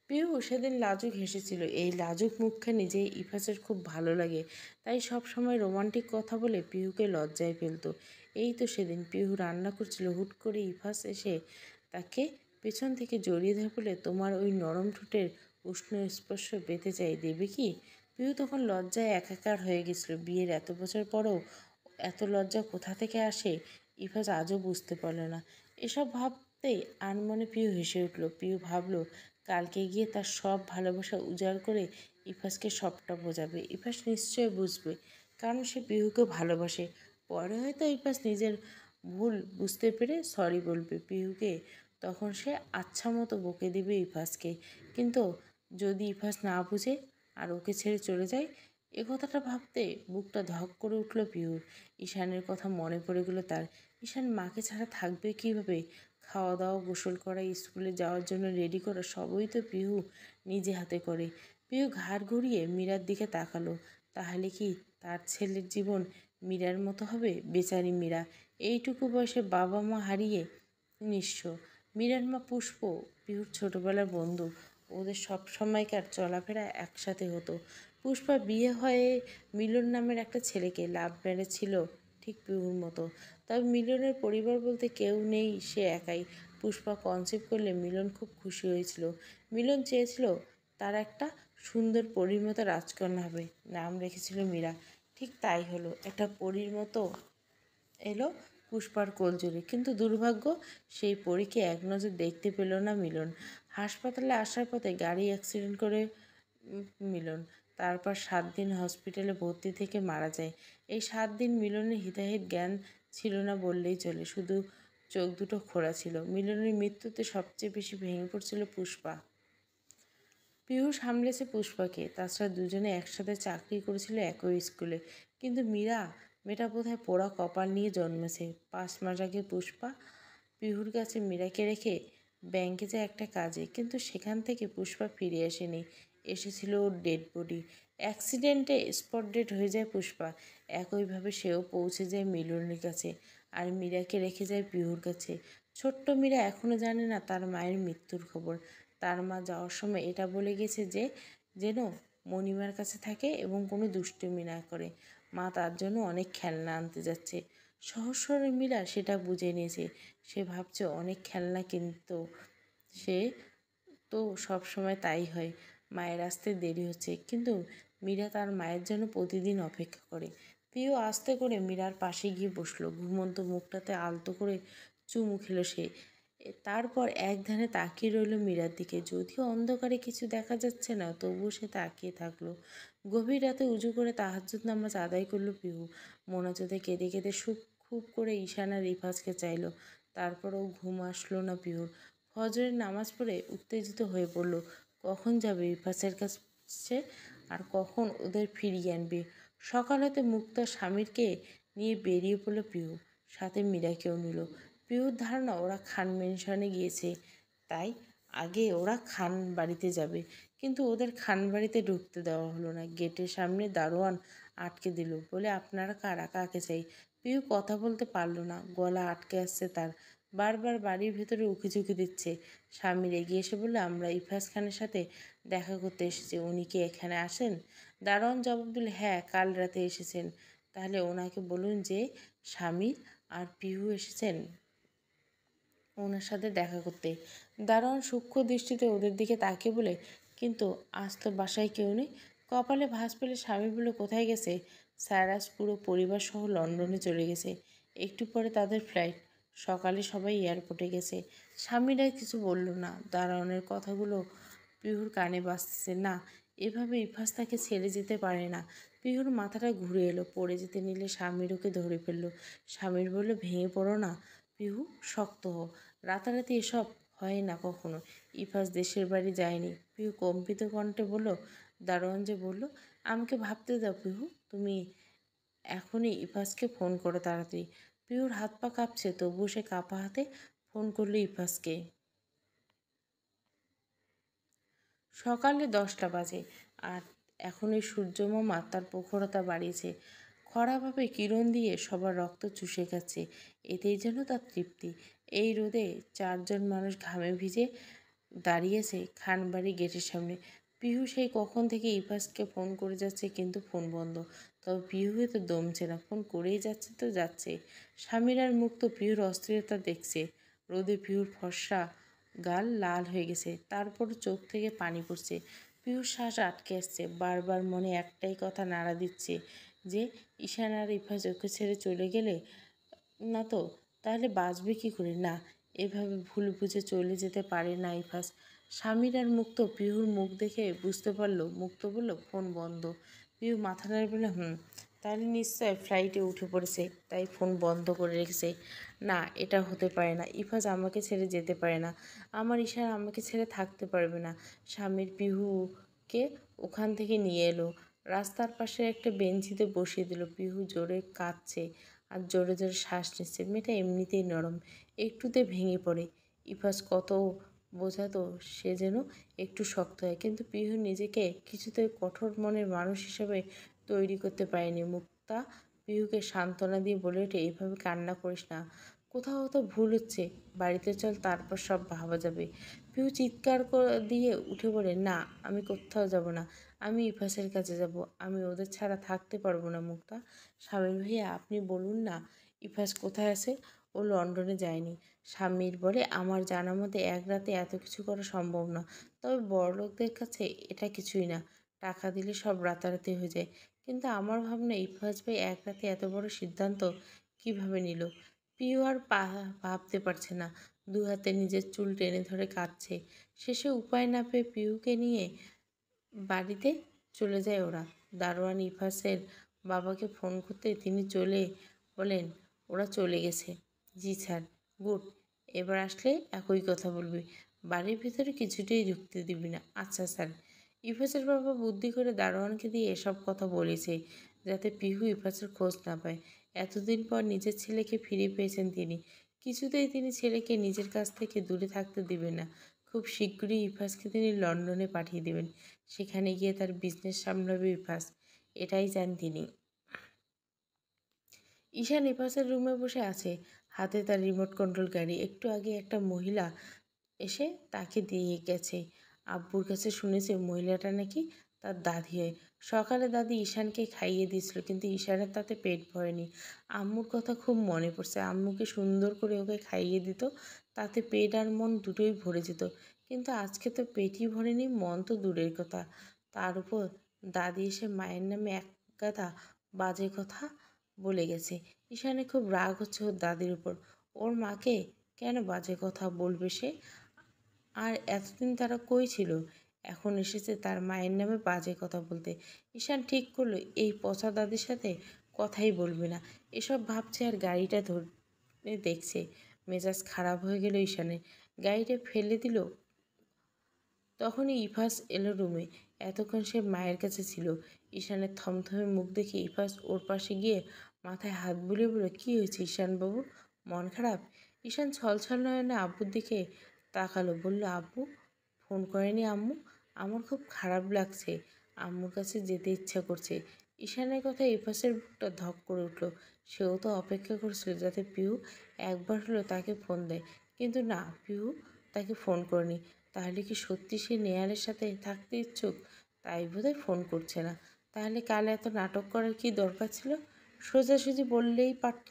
পিহু সেদিন লাজুক হেসেছিল। এই লাজুক মুখখানি যে ইফাজের খুব ভালো লাগে, তাই সব সময় রোমান্টিক কথা বলে পিহুকে লজ্জায় ফেলতো। এই তো সেদিন পিহু রান্না করছিল, হুট করে ইফাজ এসে তাকে পেছন থেকে জড়িয়ে ধরে বলে, তোমার ওই নরম ঠোঁটের উষ্ণ স্পর্শ পেতে চাই, দেবে কি? পিহু তখন লজ্জায় একাকার হয়ে গেছিল। বিয়ের এত বছর পরেও এত লজ্জা কোথা থেকে আসে ইফাজ আজও বুঝতে পারল না। এসব ভাবতেই আনমনে পিহু হেসে উঠল। পিহু ভাবল, কালকে গিয়ে তার সব ভালোবাসা উজাড় করে ইফাজকে সবটা বোঝাবে। ইফাজ নিশ্চয় বুঝবে, কারণ সে পিহুকে ভালোবাসে। পরে হয়তো ইফাজ নিজের ভুল বুঝতে পেরে সরি বলবে পিহুকে, তখন সে আচ্ছা মতো বকে দেবে ইফাজকে। কিন্তু যদি ইফাজ না বুঝে আর ওকে ছেড়ে চলে যায়, এ কথাটা ভাবতে বুকটা ধক করে উঠল পিহুর। ঈশানের কথা মনে পড়ে গেল তার। ঈশান মাকে ছাড়া থাকবে কীভাবে? খাওয়া দাওয়া, গোসল করা, স্কুলে যাওয়ার জন্য রেডি করা সবই তো পিহু নিজে হাতে করে। পিহু ঘাড় ঘুরিয়ে মীরার দিকে তাকালো। তাহলে কি তার ছেলের জীবন মীরার মতো হবে? বেচারি মীরা এইটুকু বয়সে বাবা মা হারিয়ে নিঃস্ব। মীরার মা পুষ্প পিহুর ছোটবেলার বন্ধু। ওদের সব সময়কার চলাফেরা একসাথে হতো। পুষ্পা বিয়ে হয়ে মিলন নামের একটা ছেলেকে, লাভ ম্যারেজ ছিল ঠিক পিহুর মতো। তবে মিলনের পরিবার বলতে কেউ নেই, সে একাই। পুষ্পা কনসিভ করলে মিলন খুব খুশি হয়েছিল। মিলন চেয়েছিল তার একটা সুন্দর পরীর মতো রাজকন্যা হবে, নাম রেখেছিল মীরা। ঠিক তাই হলো, একটা পরীর মতো এলো পুষ্পার কোলজুড়ে। কিন্তু দুর্ভাগ্য, সেই পরীকে এক নজর দেখতে পেল না মিলন। হাসপাতালে আসার পথে গাড়ি অ্যাক্সিডেন্ট করে মিলন। তারপর 7 দিন হসপিটালে ভর্তি থেকে মারা যায়। এই 7 দিন মিলনের হিতাহিত জ্ঞান ছিল না বললেই চলে, শুধু চোখ দুটো খোলা ছিল। মিলনের মৃত্যুতে সবচেয়ে বেশি ভেঙে পড়ছিল পুষ্পা। পিহু সামলেছে পুষ্পাকে। তাছাড়া দুজনে একসাথে চাকরি করেছিল একই স্কুলে। কিন্তু মীরা, মেয়েটা বোধহয় পোড়া কপাল নিয়ে জন্মেছে। 5 মাস আগে পুষ্পা পিহুর কাছে মীরাকে রেখে ব্যাংকে যায় একটা কাজে, কিন্তু সেখান থেকে পুষ্পা ফিরে আসেনি। এসেছিল ওর ডেড বডি। অ্যাক্সিডেন্টে স্পট ডেড হয়ে যায় পুষ্পা। একইভাবে সেও পৌঁছে যায় মিলনের কাছে, আর মীরাকে রেখে যায় পিহুর কাছে। ছোট্ট মীরা এখনও জানে না তার মায়ের মৃত্যুর খবর। তার মা যাওয়ার সময় এটা বলে গেছে যে যেন মণিমার কাছে থাকে এবং কোনো দুষ্টুমি না করে। মা তার জন্য অনেক খেলনা আনতে যাচ্ছে। সহস্রে মীরা সেটা বুঝে নিয়েছে। সে ভাবছে অনেক খেলনা, কিন্তু সে তো সব সময় তাই হয়। মায়ের আসতে দেরি হচ্ছে, কিন্তু মীরা তার মায়ের জন্য প্রতিদিন অপেক্ষা করে। প্রিয় আস্তে করে মীরার পাশে গিয়ে বসলো। ঘুমন্ত মুখটাতে আলতো করে চুমু খেলো সে। তারপর এক ধ্যানে তাকিয়ে রইল মীরার দিকে। যদিও অন্ধকারে কিছু দেখা যাচ্ছে না, তবুও সে তাকিয়ে থাকলো। গভীর রাতে উজু করে তাহাজ্জুদ নামাজ আদায় করলো পিহু। মোনাজাতে কেঁদে কেঁদে খুব করে ঈশান আর রিফাজকে চাইল। তারপরও ঘুম আসলো না পিহুর। ফজরের নামাজ পড়ে উত্তেজিত হয়ে পড়ল। কখন যাবে রিফাজের কাছে, আর কখন ওদের ফিরিয়ে আনবে? সকাল হতে মুক্তা স্বামীরকে নিয়ে বেরিয়ে পড়ল পিহু, সাথে মীরাকেও নিল। পিহুর ধারণা ওরা খান মেনশনে গিয়েছে, তাই আগে ওরা খান বাড়িতে যাবে। কিন্তু ওদের খান বাড়িতে ঢুকতে দেওয়া হলো না। গেটের সামনে দারোয়ান আটকে দিল, বলে আপনারা কারা, কাকে চাই? পিহু কথা বলতে পারল না, গলা আটকে আসছে তার। বারবার বাড়ির ভেতরে উকিঝুঁকি দিচ্ছে। স্বামীর এগিয়ে এসে বলল, আমরা ইফাজ খানের সাথে দেখা করতে এসেছি, উনি কি এখানে আসেন? দারোয়ান জবাব দিল, হ্যাঁ, কাল রাতে এসেছেন। তাহলে ওনাকে বলুন যে স্বামী আর পিহু এসেছেন। ওনার সাথে দেখা করতে। দারোয়ান সূক্ষ্ম দৃষ্টিতে ওদের দিকে তাকিয়ে বলে, কিন্তু আজ তো বাসায় কেউ নেই। কপালে ভাঁজ পেলে স্বামী বলে, কোথায় গেছে? স্যার আজ পুরো পরিবার সহ লন্ডনে চলে গেছে। একটু পরে তাদের ফ্লাইট। সকালে সবাই এয়ারপোর্টে গেছে। স্বামীরা কিছু বলল না। দারোয়ানের কথাগুলো পিহুর কানে বাজতেছে না। এভাবে ইফাজ তাকে ছেড়ে যেতে পারে না। পিহুর মাথাটা ঘুরে এলো। পড়ে যেতে নিলে স্বামীর ওকে ধরে ফেললো। স্বামীর বলল, ভেঙে পড়ো না পিহু, শক্ত হও। রাতারাতি এসব হয় না কখনো। ইফাজ দেশের বাড়ি যায়নি। পিহু কম্পিত কণ্ঠে বলল, দারোয়ান যে বলল। আমাকে ভাবতে দাও পিহু, তুমি এখনই ইফাজকে ফোন করো তাড়াতাড়ি। পিহুর হাত পা কাঁপছে, তবুও সে কাঁপা হাতে ফোন করলো ইফাজকে। সকালে 10টা বাজে, আর এখন এই সূর্যমামা তার প্রখরতা বাড়িয়েছে। খরাভাবে কিরণ দিয়ে সবার রক্ত চুষে গেছে। এতেই যেন তার তৃপ্তি। এই রোদে 4জন মানুষ ঘামে ভিজে দাঁড়িয়েছে খানবাড়ি গেটের সামনে। পিহু সেই কখন থেকে ইফাজকে ফোন করে যাচ্ছে, কিন্তু ফোন বন্ধ। তবে পিহু তো দমছে না, ফোন করেই যাচ্ছে তো যাচ্ছে। স্বামীর আর মুক্ত পিহুর অস্থিরতা দেখছে। রোদে পিহুর ফর্সা গাল লাল হয়ে গেছে, তারপর চোখ থেকে পানি পড়ছে। পিহুর শ্বাস আটকে আসছে। বারবার মনে একটাই কথা নাড়া দিচ্ছে যে ঈশান আর ইফাজ ওকে ছেড়ে চলে গেলে না তো তাহলে বাঁচবে কী করে? না, এভাবে ভুল বুঝে চলে যেতে পারে না ইফাজ। স্বামীর আর মুক্ত পিহুর মুখ দেখে বুঝতে পারলো। মুক্ত বলল, ফোন বন্ধ। পিহু মাথা নাড়ে বলে, তাহলে নিশ্চয় ফ্লাইটে উঠে পড়েছে, তাই ফোন বন্ধ করে রেখেছে। না, এটা হতে পারে না। ইফাজ আমাকে ছেড়ে যেতে পারে না। আমার ঈশান আমাকে ছেড়ে থাকতে পারবে না। স্বামীর পিহুকে ওখান থেকে নিয়ে এলো, রাস্তার পাশে একটা বেঞ্চিতে বসিয়ে দিল। পিহু জোরে কাঁদছে আর জোরে জোরে শ্বাস নিচ্ছে। মেয়েটা এমনিতেই নরম, একটুতে ভেঙে পড়ে। ইফাজ কত বোঝাতো সে যেন একটু শক্ত হয়, কিন্তু পিহু নিজেকে কিছুতে কঠোর মনের মানুষ হিসেবে তৈরি করতে পারেনি। মুক্তা পিহুকে সান্ত্বনা দিয়ে বলে ওঠে, এভাবে কান্না করিস না, কোথাও তো ভুল হচ্ছে, বাড়িতে চল, তারপর সব ভাবা যাবে। পিহু চিৎকার দিয়ে উঠে বলে, না, আমি কোথাও যাব না। আমি ইফাসের কাছে যাব। আমি ওদের ছাড়া থাকতে পারবো না। মুক্তা, স্বামীর ভাইয়া, আপনি বলুন না ইফাস কোথায় আছে? ও লন্ডনে যায়নি। স্বামীর বলে, আমার জানা মতে এক রাতে এত কিছু করা সম্ভব না। তবে বড়লোকদের কাছে এটা কিছুই না। টাকা দিলে সব রাতারাতি হয়ে যায়। কিন্তু আমার ভাবনা, ইফাজ ভাই এক রাতে এত বড় সিদ্ধান্ত কিভাবে নিল? পিউ আর ভাবতে পারছে না। দু হাতে নিজের চুল টেনে ধরে কাঁদছে। শেষে উপায় না পেয়ে পিহুকে নিয়ে বাড়িতে চলে যায় ওরা। দারোয়ান ইফাসের বাবাকে ফোন করতে তিনি চলে বলেন, ওরা চলে গেছে। জি স্যার। গুড। এবার আসলে একই কথা বলবি। বাড়ির ভিতরে কিছুতেই ঢুকতে দিবি না। আচ্ছা স্যার। ইফাসের বাবা বুদ্ধি করে দারোয়ানকে দিয়ে এসব কথা বলেছে, যাতে পিহু ইফাসের খোঁজ না পায়। এতদিন পর নিজের ছেলেকে ফিরে পেয়েছেন তিনি। কিছুতেই তিনি ছেলেকে নিজের কাছ থেকে দূরে থাকতে দিবেন না। খুব শীঘ্রই ইফাসকে তিনি লন্ডনে পাঠিয়ে দেবেন। সেখানে গিয়ে তার বিজনেস সামলাবে ইফাস, এটাই চান তিনি। ঈশান ইফাসের রুমে বসে আছে, হাতে তার রিমোট কন্ট্রোল গাড়ি। একটু আগে একটা মহিলা এসে তাকে দিয়ে গেছে। আব্বুর কাছে শুনেছে মহিলাটা নাকি তার দাদি হয়। সকালে দাদি ঈশানকে খাইয়ে দিয়েছিল, কিন্তু ঈশানের তাতে পেট ভরেনি। আম্মুর কথা খুব মনে পড়ছে। আম্মুকে সুন্দর করে ওকে খাইয়ে দিত, তাতে পেট আর মন দুটোই ভরে যেত। কিন্তু আজকে তো পেটই ভরেনি, মন তো দূরের কথা। তার উপর দাদি এসে মায়ের নামে এক গাদা বাজে কথা বলে গেছে। ঈশানের খুব রাগ হচ্ছে ওর দাদির উপর। ওর মাকে কেন বাজে কথা বলবে সে? আর এতদিন তারা কই ছিল? এখন এসেছে তার মায়ের নামে বাজে কথা বলতে। ঈশান ঠিক করলো এই পচা দাদির সাথে কথাই বলবে না। এসব ভাবছে আর গাড়িটা ধরে দেখছে। মেজাজ খারাপ হয়ে গেল ঈশানের। গাড়িটা ফেলে দিল। তখনই ইফাস এলো রুমে। এতক্ষণ সে মায়ের কাছে ছিল। ঈশানের থমথমে মুখ দেখে ইফাস ওর পাশে গিয়ে মাথায় হাত বুলিয়ে বলল, কী হয়েছে ঈশানবাবু, মন খারাপ? ঈশান ছলছল নয়নে আব্বুর দিকে তাকালো, বলল, আব্বু ফোন করেনি আম্মু? আমার খুব খারাপ লাগছে, আম্মুর কাছে যেতে ইচ্ছা করছে। ঈশানের কথা ইফাসের বুকটা ধক করে উঠল। সেও তো অপেক্ষা করছিল যাতে পিহু একবার হলো তাকে ফোন দেয়, কিন্তু না, পিহু তাকে ফোন করেনি। তাহলে কি সত্যি সে নেহালের সাথে থাকতে ইচ্ছুক? তাই বোধহয় ফোন করছে না। তাহলে কাল এত নাটক করার কি দরকার ছিল? সোজাসুজি বললেই পারত।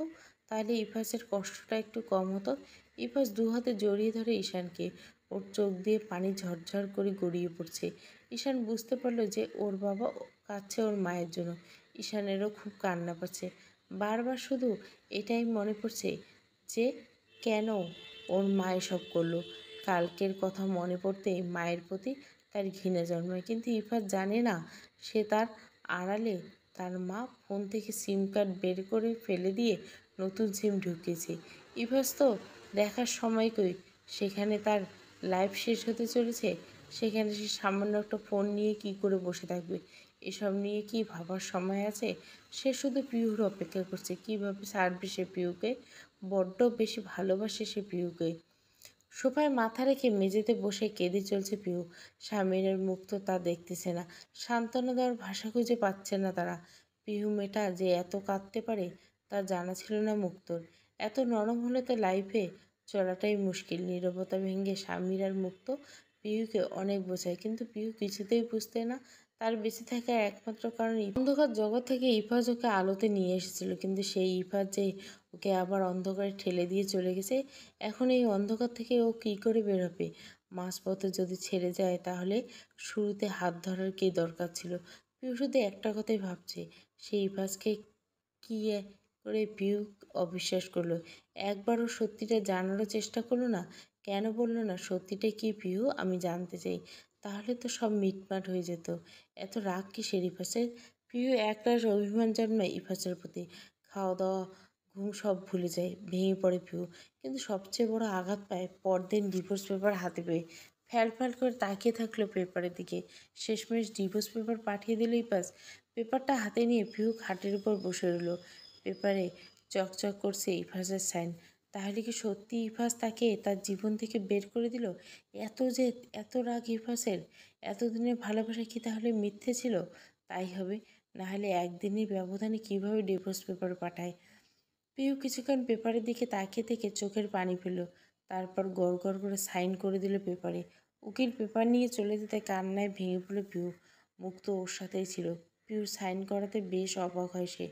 তাহলে ইফাসের কষ্টটা একটু কম হতো। ইফাস দু হাতে জড়িয়ে ধরে ঈশানকে। ওর চোখ দিয়ে পানি ঝরঝর করে গড়িয়ে পড়ছে। ঈশান বুঝতে পারলো যে ওর বাবা কাঁদছে ওর মায়ের জন্য। ঈশানেরও খুব কান্না পাচ্ছে। বারবার শুধু এটাই মনে পড়ছে যে কেন ওর মা এসব করলো। কালকের কথা মনে পড়তেই মায়ের প্রতি তার ঘৃণা জন্মায়। কিন্তু ইফাত জানে না সে তার আড়ালে তার মা ফোন থেকে সিম কার্ড বের করে ফেলে দিয়ে নতুন সিম ঢুকিয়েছে। ইফাস তো দেখার সময় কই, সেখানে তার লাইফ শেষ হতে চলেছে। সেখানে সে সামান্য একটা ফোন নিয়ে কি করে বসে থাকবে? এসব নিয়ে কি ভাবার সময় আছে? সে শুধু পিহুর অপেক্ষা করছে, কিভাবে ছাড়বে সে পিহুকে। বড্ড বেশি ভালোবাসে সে পিহুকে। সোফায় মাথা রেখে মেঝেতে বসে কেঁদে চলছে পিহু। স্বামীর মুখ তো তা দেখতেছে না। সান্ত্বনা দেওয়ার ভাষা খুঁজে পাচ্ছে না তারা। পিহু মেয়েটা যে এত কাঁদতে পারে তা জানা ছিল না মুক্তোর। এত নরম হলে তো লাইফে চলাটাই মুশকিল। নীরবতা ভেঙে স্বামীর আর মুক্ত পিহুকে অনেক বোঝায়, কিন্তু পিহু কিছুতেই বুঝতে না তার বেঁচে থাকার একমাত্র কারণ অন্ধকার জগৎ থেকে ইফাজ ওকে আলোতে নিয়ে এসেছিল, কিন্তু সেই ইফাজ যে ওকে আবার অন্ধকারে ঠেলে দিয়ে চলে গেছে। এখন এই অন্ধকার থেকে ও কী করে বের হবে? মাঝপথে যদি ছেড়ে যায় তাহলে শুরুতে হাত ধরার কী দরকার ছিল? পিউ শুধু একটা কথাই ভাবছে, সেই ইফাজকে কী করে পিউ অবিশ্বাস করলো। একবারও সত্যিটা জানারও চেষ্টা করলো না। কেন বললো না সত্যিটা কি পিহু? আমি জানতে চাই। তাহলে তো সব মিটমাট হয়ে যেত। এত রাগ কিসের ইফাসের? পিহু একরাশ অভিমান জন্মায় ইফাসের প্রতি। খাওয়া দাওয়া ঘুম সব ভুলে যায়, ভেঙে পড়ে পিহু। কিন্তু সবচেয়ে বড় আঘাত পায় পরদিন ডিভোর্স পেপার হাতে পেয়ে। ফ্যাল ফ্যাল করে তাকিয়ে থাকলো পেপারের দিকে। শেষমেশ ডিভোর্স পেপার পাঠিয়ে দিল ইফাস। পেপারটা হাতে নিয়ে পিহু খাটের উপর বসে রইল। পেপারে চকচক করছে ইফাসের সাইন। তাহলে কি সত্যি ইফাস তাকে তার জীবন থেকে বের করে দিল? এত জেদ, এত রাগ ইফাসের, এতদিনের ভালোবাসা কি তাহলে মিথ্যে ছিল? তাই হবে, নাহলে একদিনের ব্যবধানে কিভাবে ডিভোর্স পেপার পাঠায়? পিউ কিছুক্ষণ পেপারের দিকে তাকিয়ে থেকে চোখের পানি ফেলল। তারপর গড় গড় করে সাইন করে দিল পেপারে। উকিল পেপার নিয়ে চলে যেতে কান্নায় ভেঙে পড়ল পিউ। মুক্ত ওর সাথেই ছিল। পিউ সাইন করাতে বেশ অবাক হয় সে।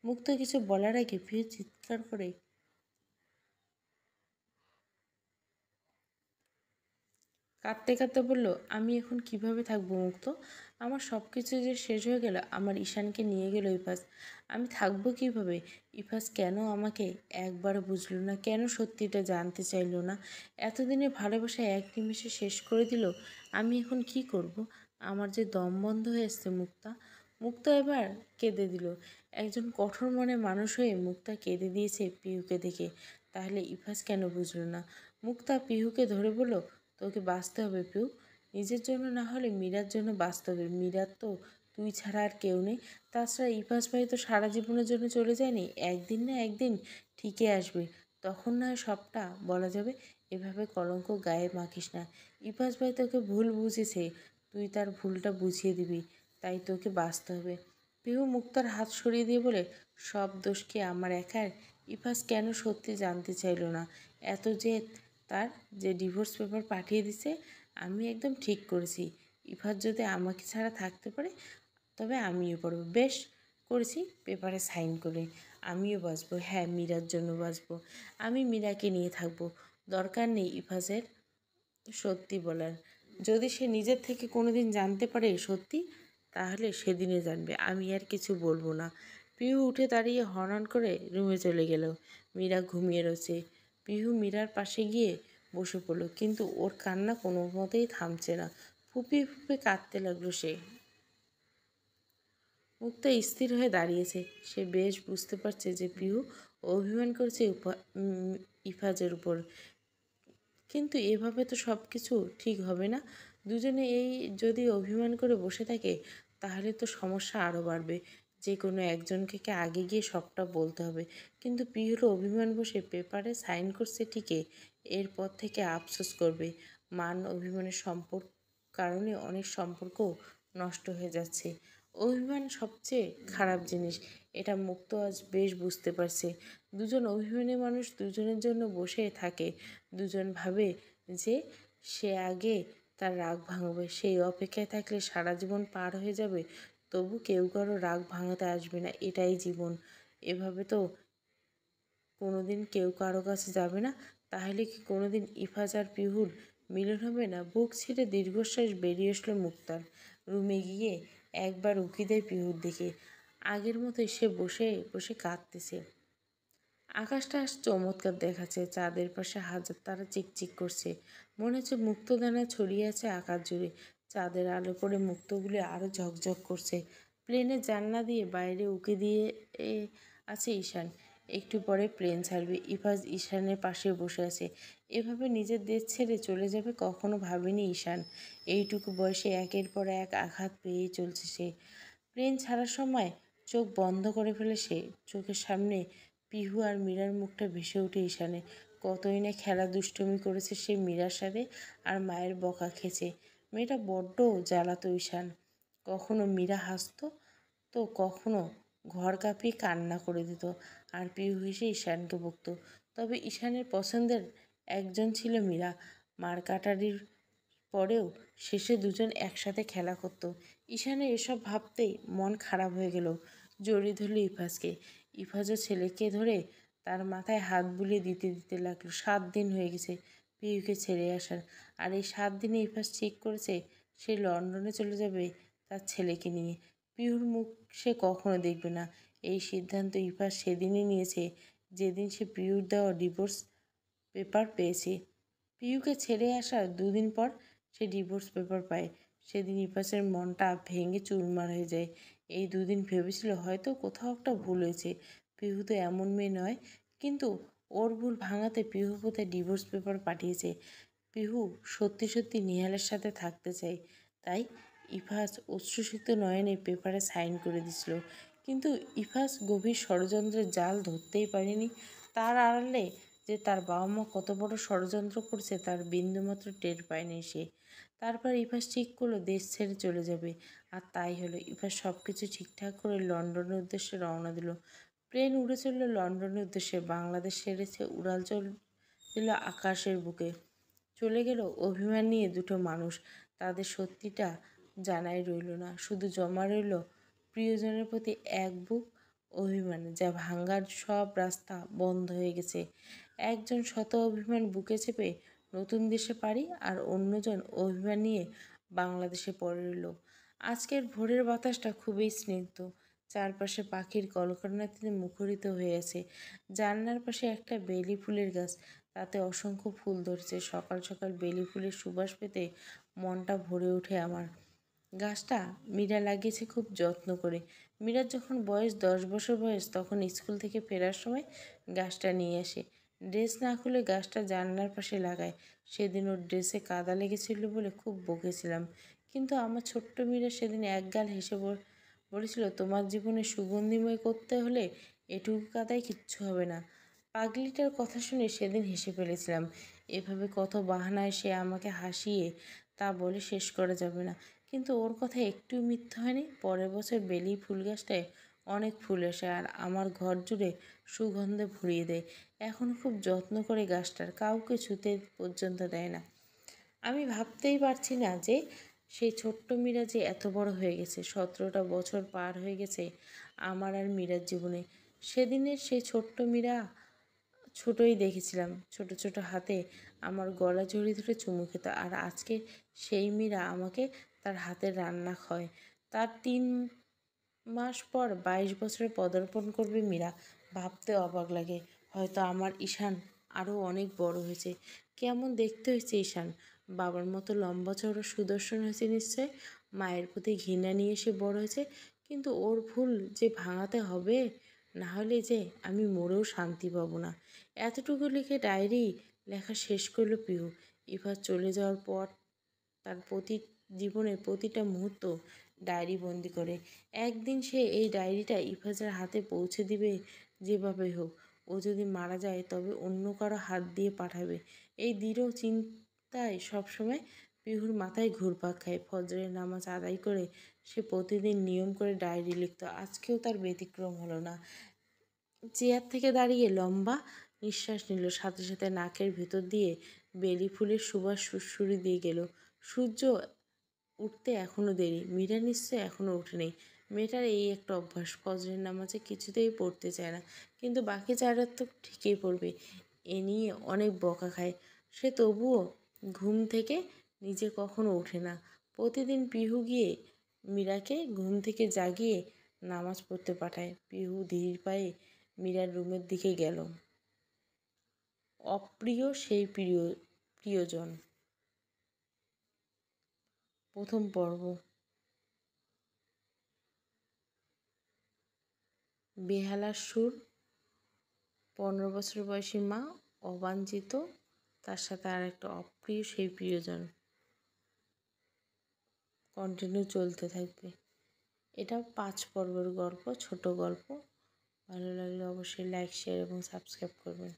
মুক্ত কিছু বলার আগে পিউ চিৎকার করে কাঁদতে কাঁদতে বলল, আমি এখন কিভাবে থাকবো মুক্ত? আমার সব কিছু যে শেষ হয়ে গেল, আমার ঈশানকে নিয়ে গেল ইফাস। আমি থাকবো কিভাবে? ইফাস কেন আমাকে একবার বুঝলো না? কেন সত্যিটা জানতে চাইলো না? এতদিনের ভালোবাসা এক নিমেষে শেষ করে দিল। আমি এখন কি করব? আমার যে দম বন্ধ হয়ে এসছে মুক্তা। মুক্তা এবার কেঁদে দিল। একজন কঠোর মনে মানুষ হয়ে মুক্তা কেঁদে দিয়েছে পিহুকে দেখে। তাহলে ইফাস কেন বুঝলো না? মুক্তা পিহুকে ধরে বলল, তোকে বাঁচতে হবে পিউ। নিজের জন্য না হলে মীরার জন্য বাঁচতে হবে। মীরার তো তুই ছাড়া আর কেউ নেই। তাছাড়া ইফাস ভাই তো সারা জীবনের জন্য চলে যায়নি, একদিন না একদিন ঠিকই আসবে। তখন না হয় সবটা বলা যাবে। এভাবে কলঙ্ক গায়ে মাখিস না। ইফাস ভাই তোকে ভুল বুঝেছে, তুই তার ভুলটা বুঝিয়ে দিবি। তাই তোকে বাঁচতে হবে। পিহু মুক্তার হাত সরিয়ে দিয়ে বলে, সব দোষ কি আমার একার? ইফাস কেন সত্যি জানতে চাইল না? এত যে তার যে ডিভোর্স পেপার পাঠিয়ে দিছে। আমি একদম ঠিক করেছি, ইফাত যদি আমাকে ছাড়া থাকতে পারে তবে আমিও পারবো। বেশ করেছি পেপারে সাইন করে। আমিও বাঁচবো, হ্যাঁ মীরার জন্য বাঁচবো। আমি মীরাকে নিয়ে থাকবো। দরকার নেই ইফাজের সত্যি বলার। যদি সে নিজের থেকে কোনো দিন জানতে পারে সত্যি, তাহলে সেদিনে জানবে। আমি আর কিছু বলবো না। পিহু উঠে দাঁড়িয়ে হনহন করে রুমে চলে গেল। মীরা ঘুমিয়ে রয়েছে। পিহু মীরার পাশে গিয়ে বসে পড়ল, কিন্তু ওর কান্না কোনো মতেই থামছে না। ফুপিয়ে ফুপিয়ে কাঁদতে লাগলো সে। মুক্তা স্থির হয়ে দাঁড়িয়েছে। সে বেশ বুঝতে পারছে যে পিহু অভিমান করছে ইফাজের উপর। কিন্তু এভাবে তো সব কিছু ঠিক হবে না। দুজনে এই যদি অভিমান করে বসে থাকে তাহলে তো সমস্যা আরও বাড়বে। যে কোনো একজনকে আগে গিয়ে সবটা বলতে হবে। কিন্তু পিহুর অভিমান বসে পেপারে সাইন করছে ঠিকই, এরপর থেকে আফসোস করবে। মান অভিমানের সম্পর্ক কারণে অনেক সম্পর্ক নষ্ট হয়ে যাচ্ছে। অভিমান সবচেয়ে খারাপ জিনিস, এটা মুক্ত আজ বেশ বুঝতে পারছে। দুজন অভিমানী মানুষ দুজনের জন্য বসে থাকে। দুজন ভাবে যে সে আগে তার রাগ ভাঙবে। সেই অপেক্ষায় থাকলে সারা জীবন পার হয়ে যাবে, তবু কেউ কারো রাগ ভাঙাতে আসবে না। এটাই জীবন। এভাবে তো কোনোদিন কেউ কারো কাছে যাবে না? তাহলে কি কোনোদিন ইফাজ আর পিহুর মিলন হবে না? বুক ছিঁড়ে দীর্ঘশ্বাস বেরিয়ে আসলো মুক্তার। রুমে গিয়ে একবার উকি দেয় পিহুর দিকে। আগের মতোই সে বসে বসে কাঁদতেছে। আকাশটা আজ চমৎকার দেখাচ্ছে। চাঁদের পাশে হাজার তারা চিকচিক করছে। মনে হচ্ছে মুক্তদানা ছড়িয়ে আছে আকাশ জুড়ে। চাঁদের আলো পড়ে মুক্তগুলি আরও ঝকঝক করছে। প্লেনের জানলা দিয়ে বাইরে উকি দিয়ে আছে ঈশান। একটু পরে প্লেন ছাড়বে। ইফাজ ঈশানের পাশে বসে আছে। এভাবে নিজের দেশ ছেড়ে চলে যাবে কখনো ভাবেনি ঈশান। এইটুকু বয়সে একের পর এক আঘাত পেয়েই চলছে সে। প্লেন ছাড়ার সময় চোখ বন্ধ করে ফেলে সে। চোখের সামনে পিহু আর মীরার মুখটা ভেসে ওঠে ঈশানে। কতই না খেলা দুষ্টুমি করেছে সে মীরার সাথে, আর মায়ের বকা খেয়েছে। মেয়েটা বড্ড জ্বালাতো ঈশান। কখনো মীরা হাসতো তো কখনো ঘর কাঁপিয়ে কান্না করে দিত, আর পিহু হেসে ঈশানকে বকত। তবে ঈশানের পছন্দের একজন ছিল মীরা। মার কাটারির পরেও শেষে দুজন একসাথে খেলা করত। ঈশানের এসব ভাবতেই মন খারাপ হয়ে গেল। জড়িয়ে ধরল ইফাজকে। ইফাজও ছেলেকে ধরে তার মাথায় হাত বুলিয়ে দিতে দিতে লাগলো। 7 দিন হয়ে গেছে পিহুকে ছেড়ে আসার, আর এই 7 দিনে ইফাজ ঠিক করেছে সে লন্ডনে চলে যাবে তার ছেলেকে নিয়ে। পিহুর মুখ সে কখনো দেখবে না। এই সিদ্ধান্ত ইফাজ সেদিনই নিয়েছে যেদিন সে পিহুর দেওয়া ডিভোর্স পেপার পেয়েছে। পিহুকে ছেড়ে আসার 2 দিন পর সে ডিভোর্স পেপার পায়। সেদিন ইফাসের মনটা ভেঙে চুরমার হয়ে যায়। এই 2 দিন ভেবেছিল হয়তো কোথাও একটা ভুল হয়েছে। পিহু তো এমন মেয়ে নয়, কিন্তু ওর ভুল ভাঙাতে পিহু কোথায় ডিভোর্স পেপার পাঠিয়েছে। পিহু সত্যি সত্যি নিহালের সাথে থাকতে চায়, তাই ইফাস অশ্রুসিক্ত নয়নে পেপারে সাইন করে দিছিল। কিন্তু ইফাস গভীর ষড়যন্ত্রের জাল ধরতেই পারেনি। তার আড়ালে যে তার বাবা মা কত বড় ষড়যন্ত্র করছে তার বিন্দুমাত্র টের পায়নি সে। তারপর ইফাস ঠিক করলো দেশ ছেড়ে চলে যাবে, আর তাই হলো। ইফাস সব কিছু ঠিকঠাক করে লন্ডনের উদ্দেশ্যে রওনা দিল। প্লেন উড়ে চলল লন্ডনের উদ্দেশ্যে। বাংলাদেশ ছেড়েছে, উড়াল দিল আকাশের বুকে। চলে গেল অভিমান নিয়ে দুটো মানুষ। তাদের সত্যিটা জানাই রইল না, শুধু জমা রইল প্রিয়জনের প্রতি এক বুক অভিমান, যা ভাঙ্গার সব রাস্তা বন্ধ হয়ে গেছে। একজন শত অভিমান বুকে চেপে নতুন দেশে পাড়ি, আর অন্যজন অভিমান নিয়ে বাংলাদেশে পড়ে রইল। আজকের ভোরের বাতাসটা খুবই স্নিগ্ধ। চারপাশে পাখির কলকারনাতে মুখরিত হয়ে আছে। জানলার পাশে একটা বেলি ফুলের গাছ, তাতে অসংখ্য ফুল ধরেছে। সকাল সকাল বেলি ফুলের সুবাস পেতে মনটা ভরে ওঠে আমার। গাছটা মীরা লাগিয়েছে খুব যত্ন করে। মীরার যখন বয়স 10 বছর বয়স, তখন স্কুল থেকে ফেরার সময় গাছটা নিয়ে আসে। ড্রেস না খুলে গাছটা জানলার পাশে লাগায়। সেদিন ওর ড্রেসে কাদা লেগেছিল বলে খুব বকেছিলাম, কিন্তু আমার ছোট্ট মীরা সেদিন একগাল হেসে বলেছিল, তোমার জীবনে সুগন্ধিময় করতে হলে এটুকু কাদায় কিচ্ছু হবে না। পাগলিটার কথা শুনে সেদিন হেসে ফেলেছিলাম। এভাবে কত বাহানায় সে আমাকে হাসিয়ে তা বলে শেষ করা যাবে না। কিন্তু ওর কথা একটু মিথ্যে হয়নি। পরের বছর বেলি ফুল গাছটায় অনেক ফুল আসে, আর আমার ঘর জুড়ে সুগন্ধে ভরিয়ে দেয়। এখন খুব যত্ন করে গাছটার, কাউকে ছুতে পর্যন্ত দেয় না। আমি ভাবতেই পারছি না যে সেই ছোট্ট মীরা যে এত বড় হয়ে গেছে। 17টা বছর পার হয়ে গেছে আমার আর মীরার জীবনে। সেদিনের সেই ছোট্ট মীরা ছোটই দেখেছিলাম, ছোট ছোট হাতে আমার গলা জড়িয়ে ধরে চুমু খেত, আর আজকে সেই মীরা আমাকে তার হাতের রান্না খায়। তার 3 মাস পর 22 বছরে পদার্পণ করবে মীরা। ভাবতে অবাক লাগে। হয়তো আমার ঈশান আরও অনেক বড় হয়েছে। কেমন দেখতে হয়েছে ঈশান? বাবার মতো লম্বা চওড়া সুদর্শন হয়েছে নিশ্চয়। মায়ের প্রতি ঘৃণা নিয়ে সে বড় হয়েছে। কিন্তু ওর ভুল যে ভাঙাতে হবে, না হলে যে আমি মরেও শান্তি পাবো না। এতটুকু লিখে ডায়েরি লেখা শেষ করলো পিহু। ইফা চলে যাওয়ার পর তার জীবনের প্রতিটা মুহূর্ত ডায়েরি বন্দি করে। একদিন সে এই ডায়েরিটা ইফাজের হাতে পৌঁছে দিবে যেভাবে হোক। ও যদি মারা যায় তবে অন্য কারো হাত দিয়ে পাঠাবে, এই দৃঢ় চিন্তায় সবসময় পিহুর মাথায় ঘুরপাক খায়। ফজরের নামাজ আদায় করে সে প্রতিদিন নিয়ম করে ডায়েরি লিখত। আজকেও তার ব্যতিক্রম হলো না। চেয়ার থেকে দাঁড়িয়ে লম্বা নিঃশ্বাস নিল, সাথে সাথে নাকের ভেতর দিয়ে বেলি ফুলের সুবাস সুড়সুড়ি দিয়ে গেল। সূর্য উঠতে এখনও দেরি। মীরা নিশ্চয় এখনও ওঠেনি। মেয়েটার এই একটা অভ্যাস, ফজরের নামাজে কিছুতেই পড়তে চায় না, কিন্তু বাকি 4 রাত তো ঠিকই পড়বে। এ নিয়ে অনেক বকা খায় সে, তবুও ঘুম থেকে নিজে কখনো ওঠে না। প্রতিদিন পিহু গিয়ে মীরাকে ঘুম থেকে জাগিয়ে নামাজ পড়তে পাঠায়। পিহু ধীর পায়ে মীরার রুমের দিকে গেল। অপ্রিয় সেই প্রিয়জন। প্রথম পর্ব। বেহালার সুর। 15 বছর বয়সী মা, অবাঞ্ছিত, তার সাথে আর একটা অপ্রিয় সেই প্রিয়জন। কন্টিনিউ চলতে থাকবে। এটা 5 পর্বের গল্প, ছোট গল্প। ভালো লাগলে অবশ্যই লাইক, শেয়ার এবং সাবস্ক্রাইব করবেন।